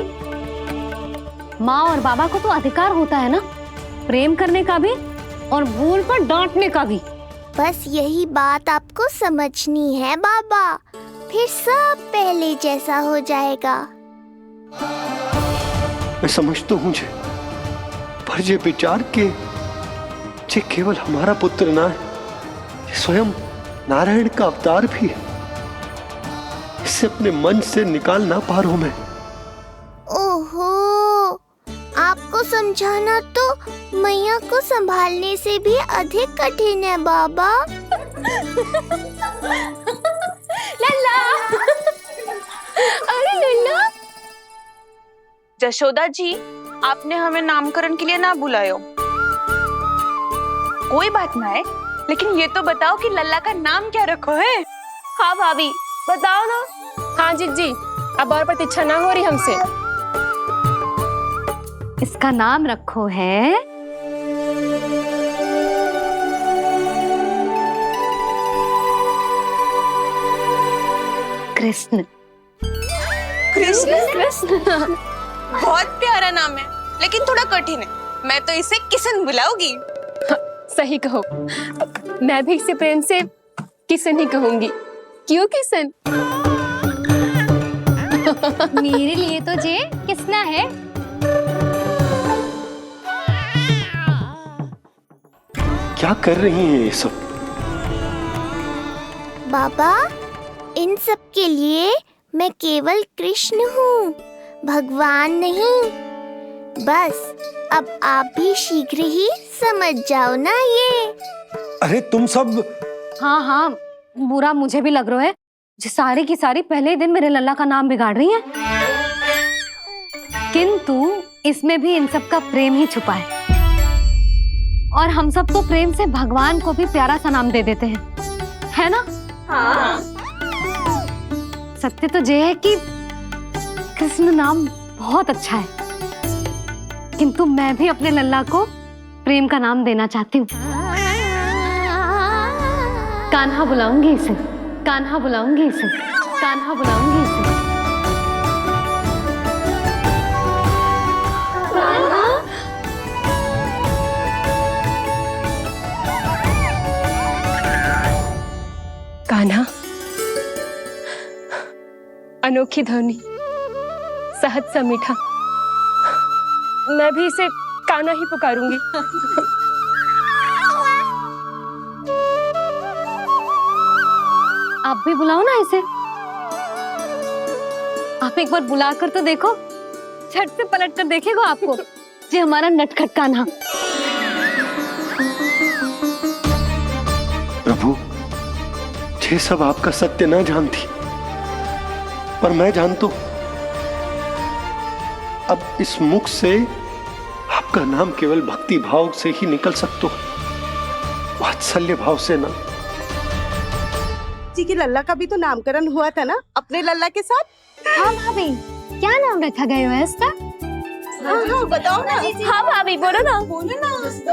माँ और बाबा को तो अधिकार होता है ना प्रेम करने का भी और भूल पर डांटने का भी। बस यही बात आपको समझनी है बाबा, फिर सब पहले जैसा हो जाएगा। मैं समझता हूँ जे, पर ये विचार के जे केवल हमारा पुत्र ना है, ये स्वयं नारायण का अवतार भी है, इसे अपने मन से निकाल ना पा रहा हूं मैं। ओहो, आपको समझाना तो मैया को संभालने से भी अधिक कठिन है बाबा। लल्ला, अरे लल्ला। जशोदा जी, आपने हमें नामकरण के लिए ना बुलायो। कोई बात ना है, लेकिन ये तो बताओ कि लल्ला का नाम क्या रखो है? हाँ भाभी, बताओ ना। हाँ जी, अब और प्रतीक्षा ना हो रही हमसे। इसका नाम रखो है कृष्ण। कृष्ण बहुत प्यारा नाम है, लेकिन थोड़ा कठिन है। मैं तो इसे किशन बुलाऊंगी। सही कहो, मैं भी इसे प्रेम से किशन ही कहूंगी। क्यों किशन? मेरे लिए तो जे किसना है। क्या कर रही हैं ये सब? बाबा, इन सब के लिए मैं केवल कृष्ण हूँ, भगवान नहीं। बस अब आप भी शीघ्र ही समझ जाओ ना ये। अरे तुम सब। हाँ, बुरा मुझे भी लग रहा है जो सारी की सारी पहले ही दिन मेरे लल्ला का नाम बिगाड़ रही हैं। किंतु इसमें भी इन सब का प्रेम ही छुपा है, और हम सब तो प्रेम से भगवान को भी प्यारा सा नाम दे देते हैं, है ना? हाँ। सत्य तो ये है कि कृष्ण नाम बहुत अच्छा है, किंतु मैं भी अपने लल्ला को प्रेम का नाम देना चाहती हूँ। कान्हा बुलाऊंगी इसे, कान्हा बुलाऊंगी इसे, कान्हा बुलाऊंगी इसे। कान्हा, अनोखी ध्वनि, सहज सा मीठा, मैं भी इसे कान्हा ही पुकारूंगी। आप भी बुलाओ ना इसे। आप एक बार बुलाकर तो देखो, झट से पलट कर देखेगा आपको ये हमारा नटखट कान्हा। प्रभु, ये सब आपका सत्य ना जानती, पर मैं जानता हूं। अब इस मुख से आपका नाम केवल भक्ति भाव से ही निकल सकता है, वात्सल्य भाव से ना। जी की लल्ला का भी तो नामकरण हुआ था ना अपने लल्ला के साथ। हाँ भाभी, क्या नाम रखा गया है इसका? हाँ, बताओ ना। हाँ भाभी, बोलो ना,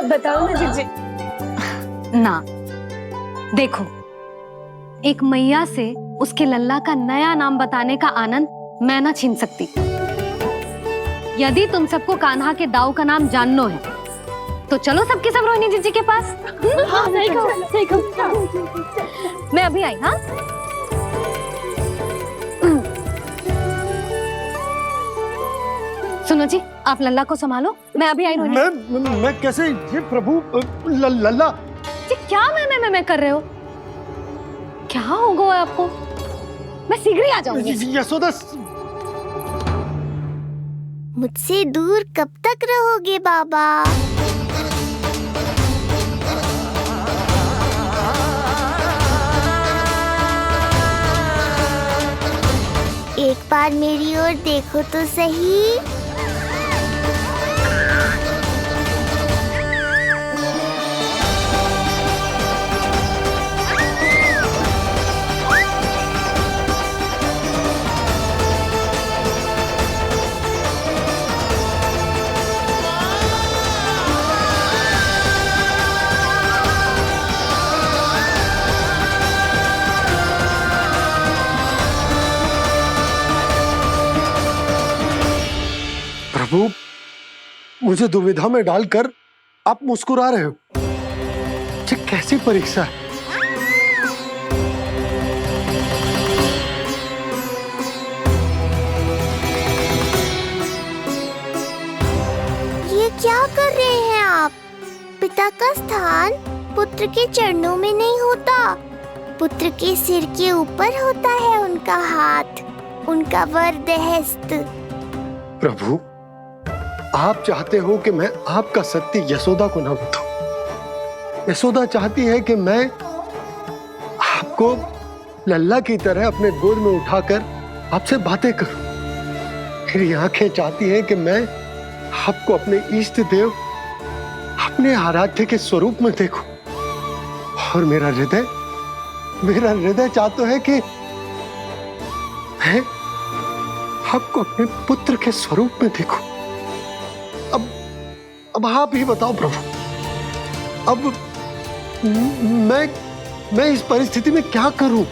बताओ ना जी। ना, देखो, एक मैया से उसके लल्ला का नया नाम बताने का आनंद मैं ना छीन सकती। यदि तुम सबको कान्हा के दाऊ का नाम जानना है तो चलो सबके सब रोहिणी जीजी के पास। हाँ, सही कहो। मैं अभी आई। हाँ, सुनो जी, आप लल्ला को संभालो, मैं अभी आई। रोहिणी, मैं कैसे? ये प्रभु, लल्ला जी क्या मैं कर रहे हो? क्या हो गया आपको? मैं शीघ्र ही आ जाऊंगी। यशोदा, मुझसे दूर कब तक रहोगे बाबा? एक बार मेरी ओर देखो तो सही। प्रभु, मुझे दुविधा में डालकर आप मुस्कुरा रहे हो। ये कैसी परीक्षा है? ये क्या कर रहे हैं आप? पिता का स्थान पुत्र के चरणों में नहीं होता, पुत्र के सिर के ऊपर होता है उनका हाथ, उनका वरद हस्त। प्रभु, आप चाहते हो कि मैं आपका सत्य यशोदा को ना बताऊं। यशोदा चाहती है कि मैं आपको लल्ला की तरह अपने गोद में उठाकर आपसे बातें करूं। मेरी आंखें चाहती हैं कि मैं आपको अपने इष्ट देव, अपने आराध्य के स्वरूप में देखूं। और मेरा हृदय चाहता है कि मैं आपको अपने पुत्र के स्वरूप में देखूं। अब आप ही बताओ प्रभु, अब मैं इस परिस्थिति में क्या करूं?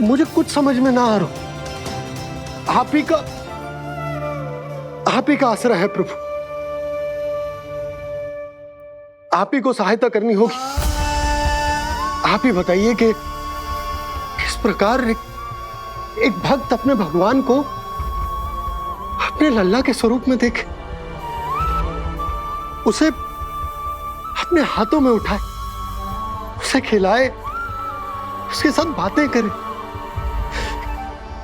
मुझे कुछ समझ में ना आ रहा। आप ही का आश्रय है प्रभु। आप ही को सहायता करनी होगी। आप ही बताइए कि किस प्रकार एक भक्त अपने भगवान को अपने लल्ला के स्वरूप में देखे, उसे अपने हाथों में उठाए, उसे खिलाए, उसके साथ बातें करे,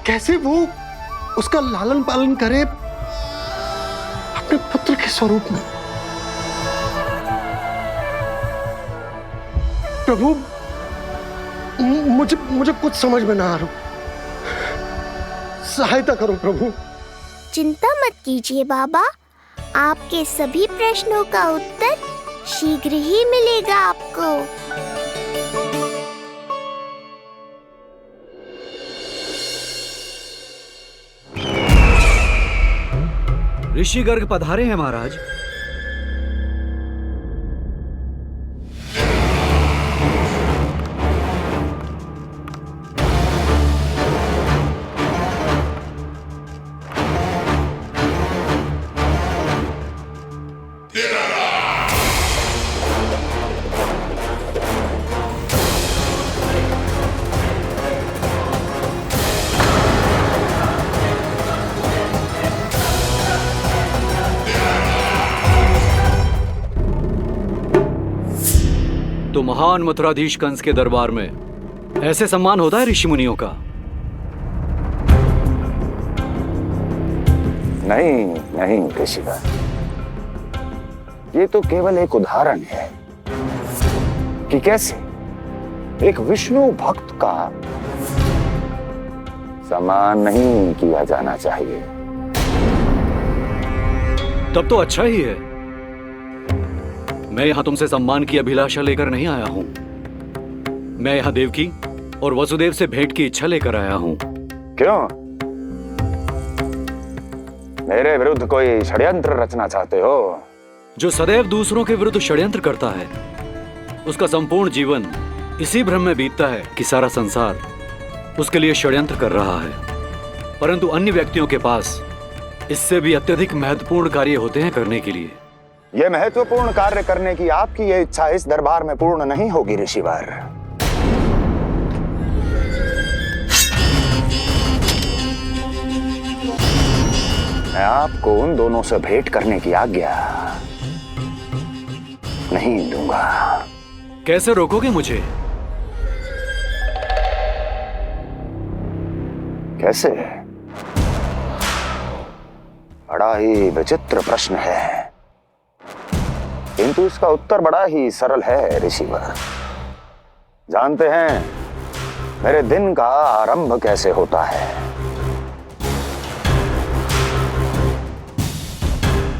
कैसे वो उसका लालन पालन करे अपने पुत्र के स्वरूप में। प्रभु, मुझे कुछ समझ में ना आ रहा। सहायता करो प्रभु। चिंता मत कीजिए बाबा, आपके सभी प्रश्नों का उत्तर शीघ्र ही मिलेगा आपको। ऋषि गर्ग पधारे हैं महाराज। तो महान मथुराधीश कंस के दरबार में ऐसे सम्मान होता है ऋषि मुनियों का? नहीं ऋषिवर, ये तो केवल एक उदाहरण है कि कैसे एक विष्णु भक्त का सम्मान नहीं किया जाना चाहिए। तब तो अच्छा ही है। मैं यहां तुमसे सम्मान की अभिलाषा लेकर नहीं आया हूं। मैं यहां देवकी और वसुदेव से भेंट की इच्छा लेकर आया हूं। क्यों? मेरे विरुद्ध कोई षड्यंत्र रचना चाहते हो? जो सदैव दूसरों के विरुद्ध षड्यंत्र करता है, उसका संपूर्ण जीवन इसी भ्रम में बीतता है कि सारा संसार उसके लिए षड्यंत्र कर रहा है। परंतु अन्य व्यक्तियों के पास इससे भी अत्यधिक महत्वपूर्ण कार्य होते हैं करने के लिए। यह महत्वपूर्ण कार्य करने की आपकी यह इच्छा इस दरबार में पूर्ण नहीं होगी ऋषिवर। मैं आपको उन दोनों से भेंट करने की आज्ञा नहीं दूंगा। कैसे रोकोगे मुझे? कैसे? बड़ा ही विचित्र प्रश्न है, किंतु इसका उत्तर बड़ा ही सरल है ऋषिवर। जानते हैं, मेरे दिन का आरंभ कैसे होता है।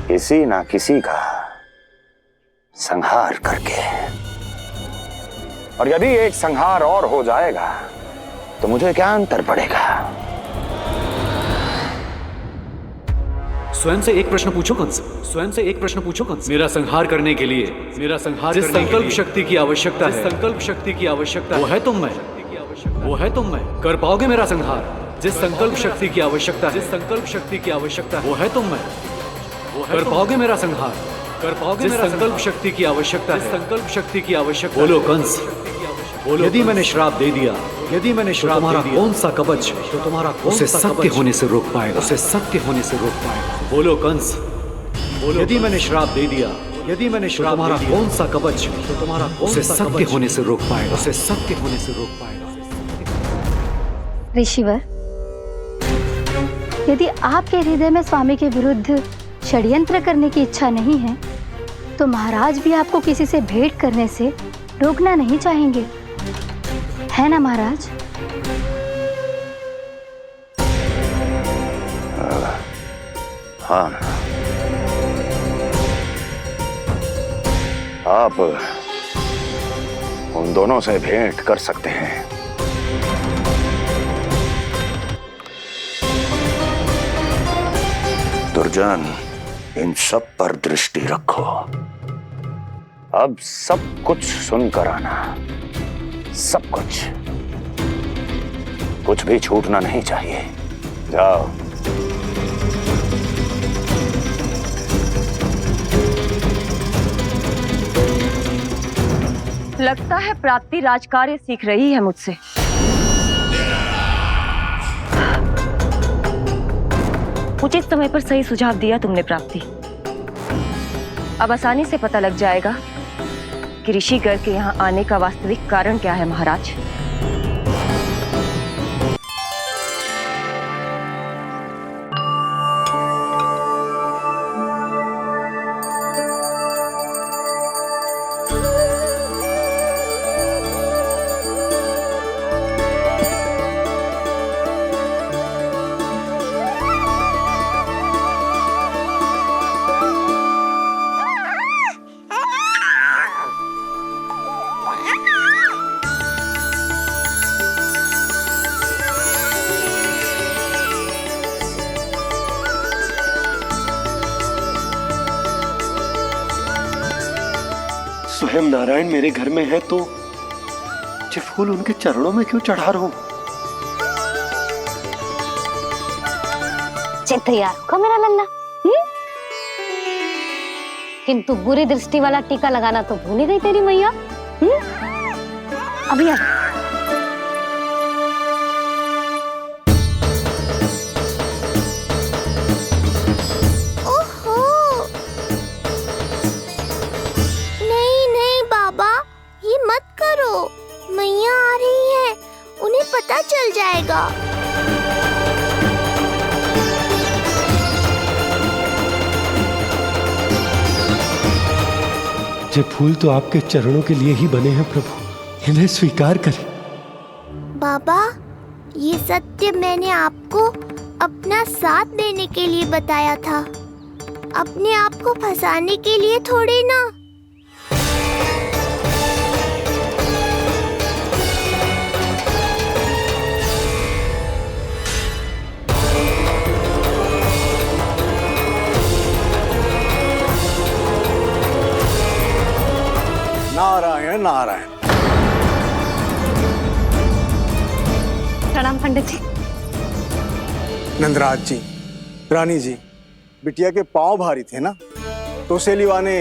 किसी ना किसी का संहार करके। और यदि एक संहार और हो जाएगा तो मुझे क्या अंतर पड़ेगा। स्वयं से एक प्रश्न पूछो कंस, स्वयं से एक प्रश्न पूछो कंस। मेरा संहार करने के लिए, मेरा संहार जिस संकल्प शक्ति की आवश्यकता है, संकल्प शक्ति की आवश्यकता वो है तुम में, वो है तुम में। कर पाओगे मेरा संहार जिस संकल्प शक्ति की आवश्यकता, जिस संकल्प शक्ति की आवश्यकता वो है तुम में। कर पाओगे मेरा संहार, कर पाओगे मेरा संकल्प शक्ति की आवश्यकता है, संकल्प शक्ति की आवश्यकता। बोलो कंस, बोलो। यदि मैंने श्राप दे दिया, यदि मैंने श्राप दे दिया, कौन सा कवच तो तुम्हारा उसे सत्य होने से रोक पाएगा, उसे सत्य होने से रोक पाएगा। बोलो कंस, बोलो। यदि मैंने श्राप दे दिया, यदि मैंने श्राप तुम्हारा कौन सा कवच तो तुम्हारा उसे सत्य होने से रोक पाएगा, उसे सत्य होने से रोक पाएगा। ऋषिवर, यदि आपके हृदय में स्वामी के विरुद्ध षड्यंत्र करने की इच्छा नहीं है तो महाराज भी आपको किसी से भेंट करने से रोकना नहीं चाहेंगे, है ना महाराज? हाँ, आप उन दोनों से भेंट कर सकते हैं। दुर्जन, इन सब पर दृष्टि रखो। अब सब कुछ सुनकर आना, सब कुछ भी छूटना नहीं चाहिए। जाओ। लगता है प्राप्ति राजकार्य सीख रही है मुझसे। उचित समय पर सही सुझाव दिया तुमने प्राप्ति। अब आसानी से पता लग जाएगा कि ऋषिगढ़ के यहाँ आने का वास्तविक कारण क्या है महाराज। स्वयं नारायण मेरे घर में है तो ये फूल उनके चरणों में क्यों चढ़ा रहा हूं? तैयार होगा मेरा लल्ला। किंतु बुरी दृष्टि वाला टीका लगाना तो भूल ही गई तेरी मैया। अभी मैया आ रही है, उन्हें पता चल जाएगा। ये फूल तो आपके चरणों के लिए ही बने हैं प्रभु, इन्हें स्वीकार करें। बाबा, ये सत्य मैंने आपको अपना साथ देने के लिए बताया था, अपने आप को फंसाने के लिए थोड़ी ना। नारायण नारायण। प्रणाम पंडित जी। नंदराज जी, रानी जी, बिटिया के पांव भारी थे ना, तो उसे लिवाने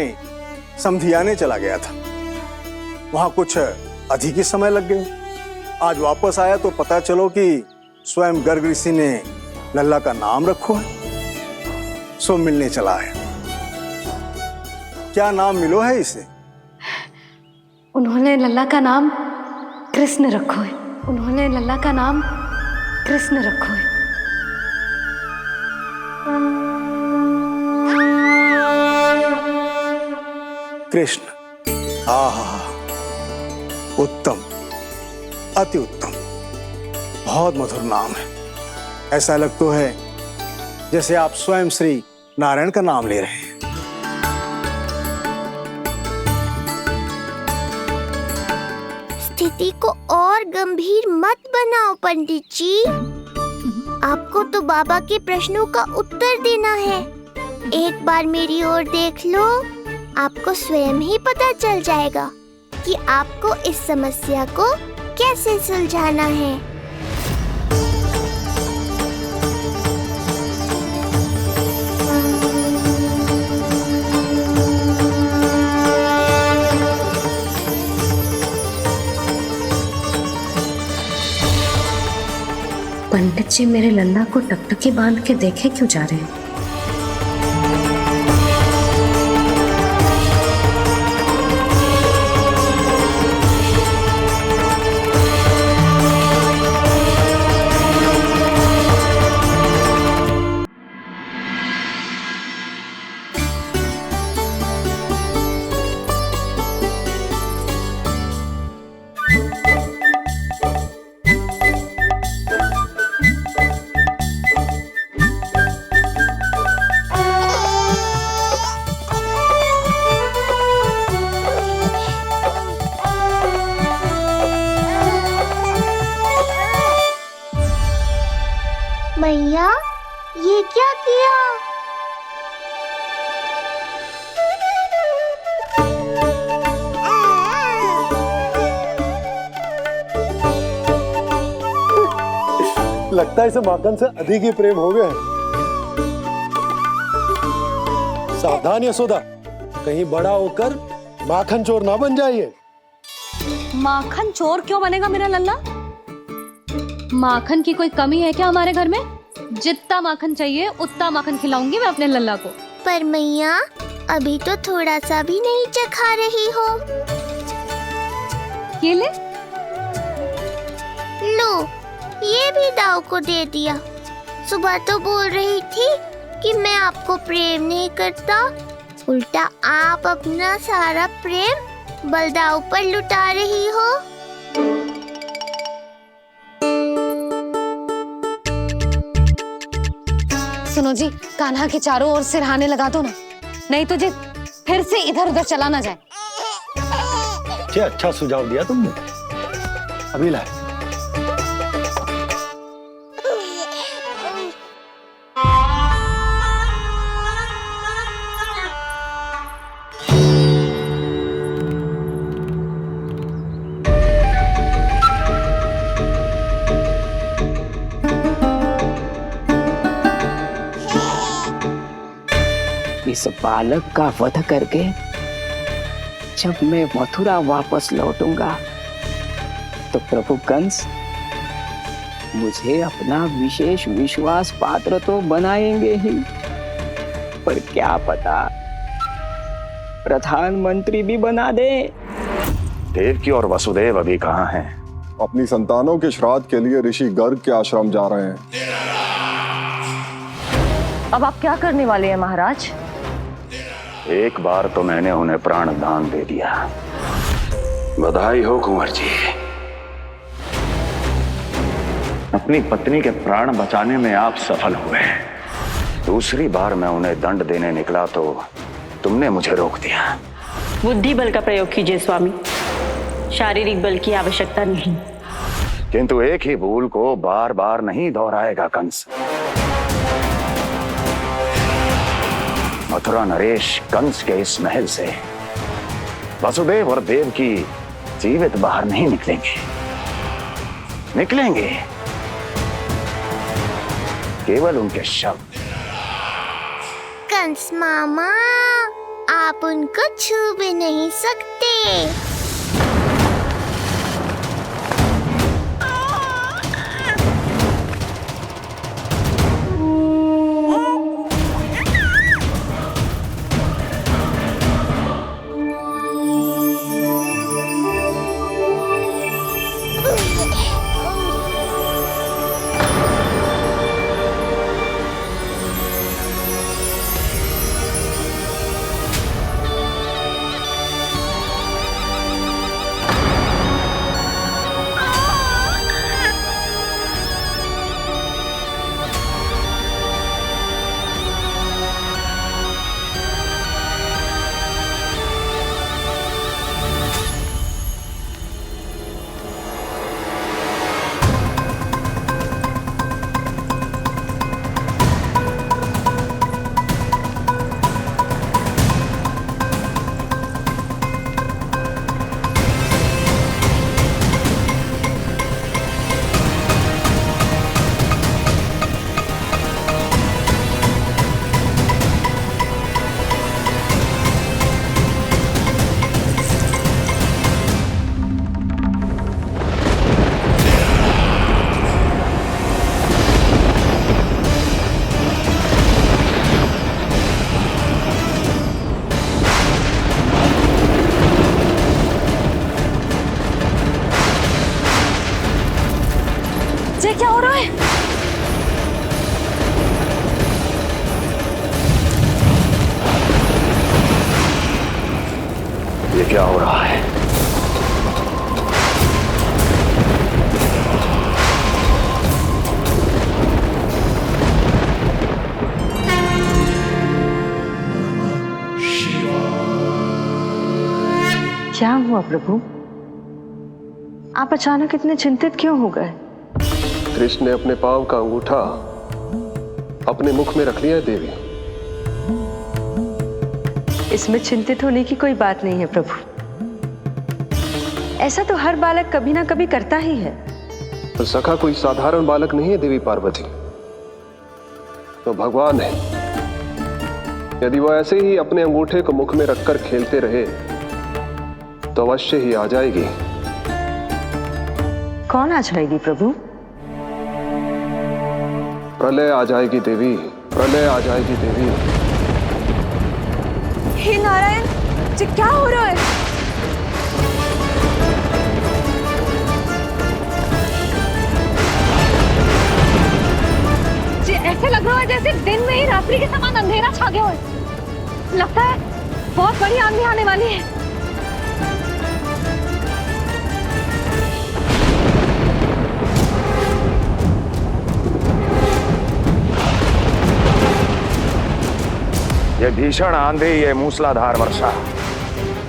समधियाने चला गया था। वहां कुछ अधिक ही समय लग गया। आज वापस आया तो पता चलो कि स्वयं गर्ग ऋषि ने लल्ला का नाम रखो है, सो मिलने चला है। क्या नाम मिलो है इसे? उन्होंने लल्ला का नाम कृष्ण रखो है, उन्होंने लल्ला का नाम कृष्ण रखो है। कृष्ण, आहा, उत्तम, अति उत्तम। बहुत मधुर नाम है। ऐसा लग तो है जैसे आप स्वयं श्री नारायण का नाम ले रहे हैं। स्थिति को और गंभीर मत बनाओ पंडित जी। आपको तो बाबा के प्रश्नों का उत्तर देना है। एक बार मेरी ओर देख लो, आपको स्वयं ही पता चल जाएगा कि आपको इस समस्या को कैसे सुलझाना है। पंडित जी मेरे लल्ला को टकटकी बांध के देखे क्यों जा रहे हैं? भैया, ये क्या किया? लगता है इसे माखन से अधिक ही प्रेम हो गया है। सावधान यशोदा, कहीं बड़ा होकर माखन चोर ना बन जाइए। माखन चोर क्यों बनेगा मेरा लल्ला? माखन की कोई कमी है क्या हमारे घर में? जितना माखन चाहिए उतना माखन खिलाऊंगी मैं अपने लल्ला को। पर मैया, अभी तो थोड़ा सा भी नहीं चखा रही हो। ये ले। लो, ये भी दाऊ को दे दिया। सुबह तो बोल रही थी कि मैं आपको प्रेम नहीं करता, उल्टा आप अपना सारा प्रेम बलदाऊ पर लुटा रही हो। सुनो जी, कान्हा के चारों ओर सिरहाने लगा दो ना, नहीं तो जी फिर से इधर उधर चला ना जाए। अच्छा सुझाव दिया तुमने। अभी लाए। इस बालक का वध करके जब मैं मथुरा वापस लौटूंगा तो प्रभु कंस मुझे अपना विशेष विश्वास पात्र तो बनाएंगे ही, पर क्या पता प्रधानमंत्री भी बना दे। देवकी और वसुदेव अभी कहाँ हैं? अपनी संतानों के श्राद्ध के लिए ऋषि गर्ग के आश्रम जा रहे हैं। अब आप क्या करने वाले हैं महाराज? एक बार तो मैंने उन्हें प्राण दान दे दिया। बधाई हो कुंवर जी। अपनी पत्नी के प्राण बचाने में आप सफल हुए। दूसरी बार मैं उन्हें दंड देने निकला तो तुमने मुझे रोक दिया। बुद्धि बल का प्रयोग कीजिए स्वामी, शारीरिक बल की आवश्यकता नहीं। किंतु एक ही भूल को बार बार नहीं दोहराएगा कंस। मथुरा नरेश कंस के इस महल से वसुदेव और देवकी जीवित बाहर नहीं निकलेंगे, केवल उनके शव। कंस मामा, आप उनको छू भी नहीं सकते। क्या हो रहा है? क्या हुआ प्रभु? आप अचानक इतने चिंतित क्यों हो गए? कृष्ण ने अपने पांव का अंगूठा अपने मुख में रख लिया है देवी। इसमें चिंतित होने की कोई बात नहीं है प्रभु। ऐसा तो हर बालक कभी ना कभी करता ही है। तो सखा कोई साधारण बालक नहीं है देवी पार्वती, तो भगवान है। यदि वो ऐसे ही अपने अंगूठे को मुख में रखकर खेलते रहे तो अवश्य ही आ जाएगी। कौन आ जाएगी प्रभु? प्रलय आ जाएगी देवी, प्रलय आ जाएगी देवी। हे नारायण जी, क्या हो रहा है? जी ऐसे लग रहा है जैसे दिन में ही रात्रि के समान अंधेरा छा गया हो। लगता है बहुत बड़ी आंधी आने वाली है। ये भीषण आंधी, ये मूसलाधार वर्षा,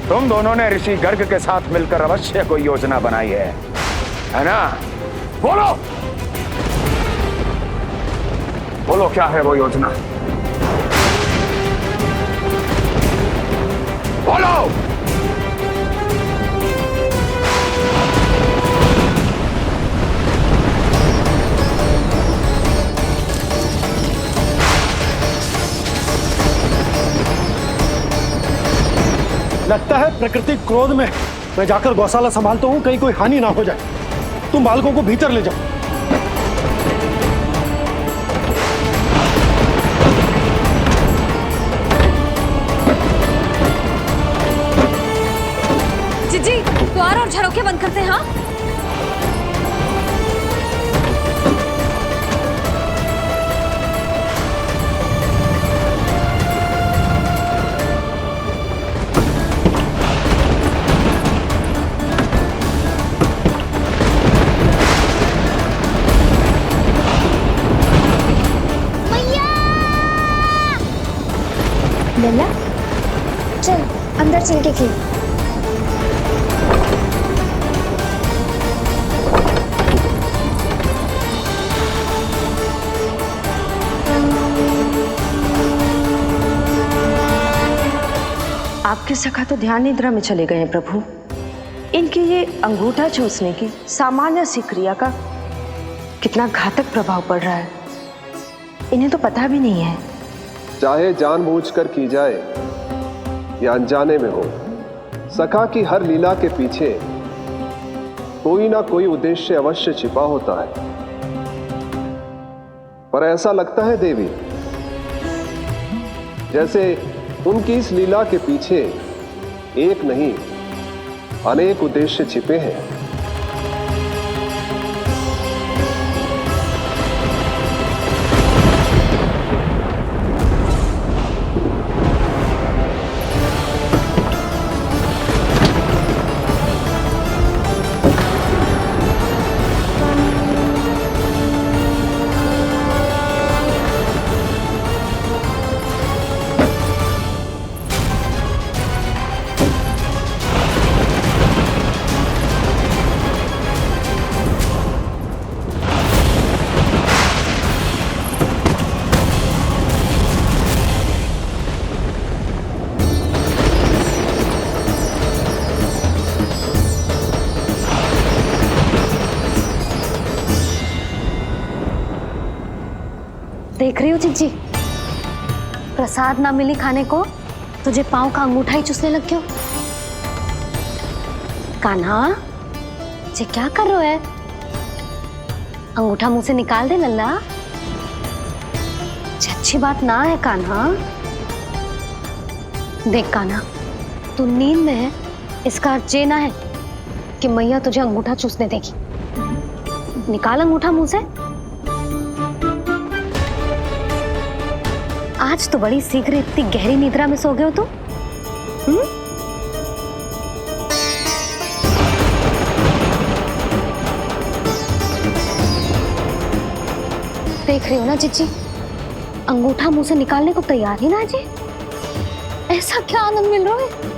तुम दोनों ने ऋषि गर्ग के साथ मिलकर अवश्य कोई योजना बनाई है ना? बोलो बोलो, क्या है वो योजना? बोलो। लगता है प्रकृति क्रोध में। मैं जाकर गौशाला संभालता हूँ, कहीं कोई हानि ना हो जाए। तुम बालकों को भीतर ले जाओ। जी द्वार और झरोखे बंद करते हैं। हाँ लल्ला, चल अंदर चल के खेल। आपके सखा तो ध्यान निद्रा में चले गए हैं प्रभु। इनकी ये अंगूठा चूसने की सामान्य सी क्रिया का कितना घातक प्रभाव पड़ रहा है, इन्हें तो पता भी नहीं है। चाहे जानबूझकर की जाए या अनजाने में हो, सखा की हर लीला के पीछे कोई ना कोई उद्देश्य अवश्य छिपा होता है। पर ऐसा लगता है देवी जैसे उनकी इस लीला के पीछे एक नहीं अनेक उद्देश्य छिपे हैं। देख रही हो चिज्जी, प्रसाद ना मिली खाने को, तुझे पांव का अंगूठा ही चूसने लग गयो। कान्हा, ये क्या कर रहे है? अंगूठा मुंह से निकाल दे लल्ला। अच्छी बात ना है कान्हा। देख कान्हा, तू नींद में है, इसका अर्थ ये ना है कि मैया तुझे अंगूठा चूसने देगी। निकाल अंगूठा मुंह से। आज तो बड़ी शीघ्र इतनी गहरी निद्रा में सो गए हो तुम। देख रही हो ना जीजी, अंगूठा मुंह से निकालने को तैयार ही ना जी। ऐसा क्या आनंद मिल रहा है।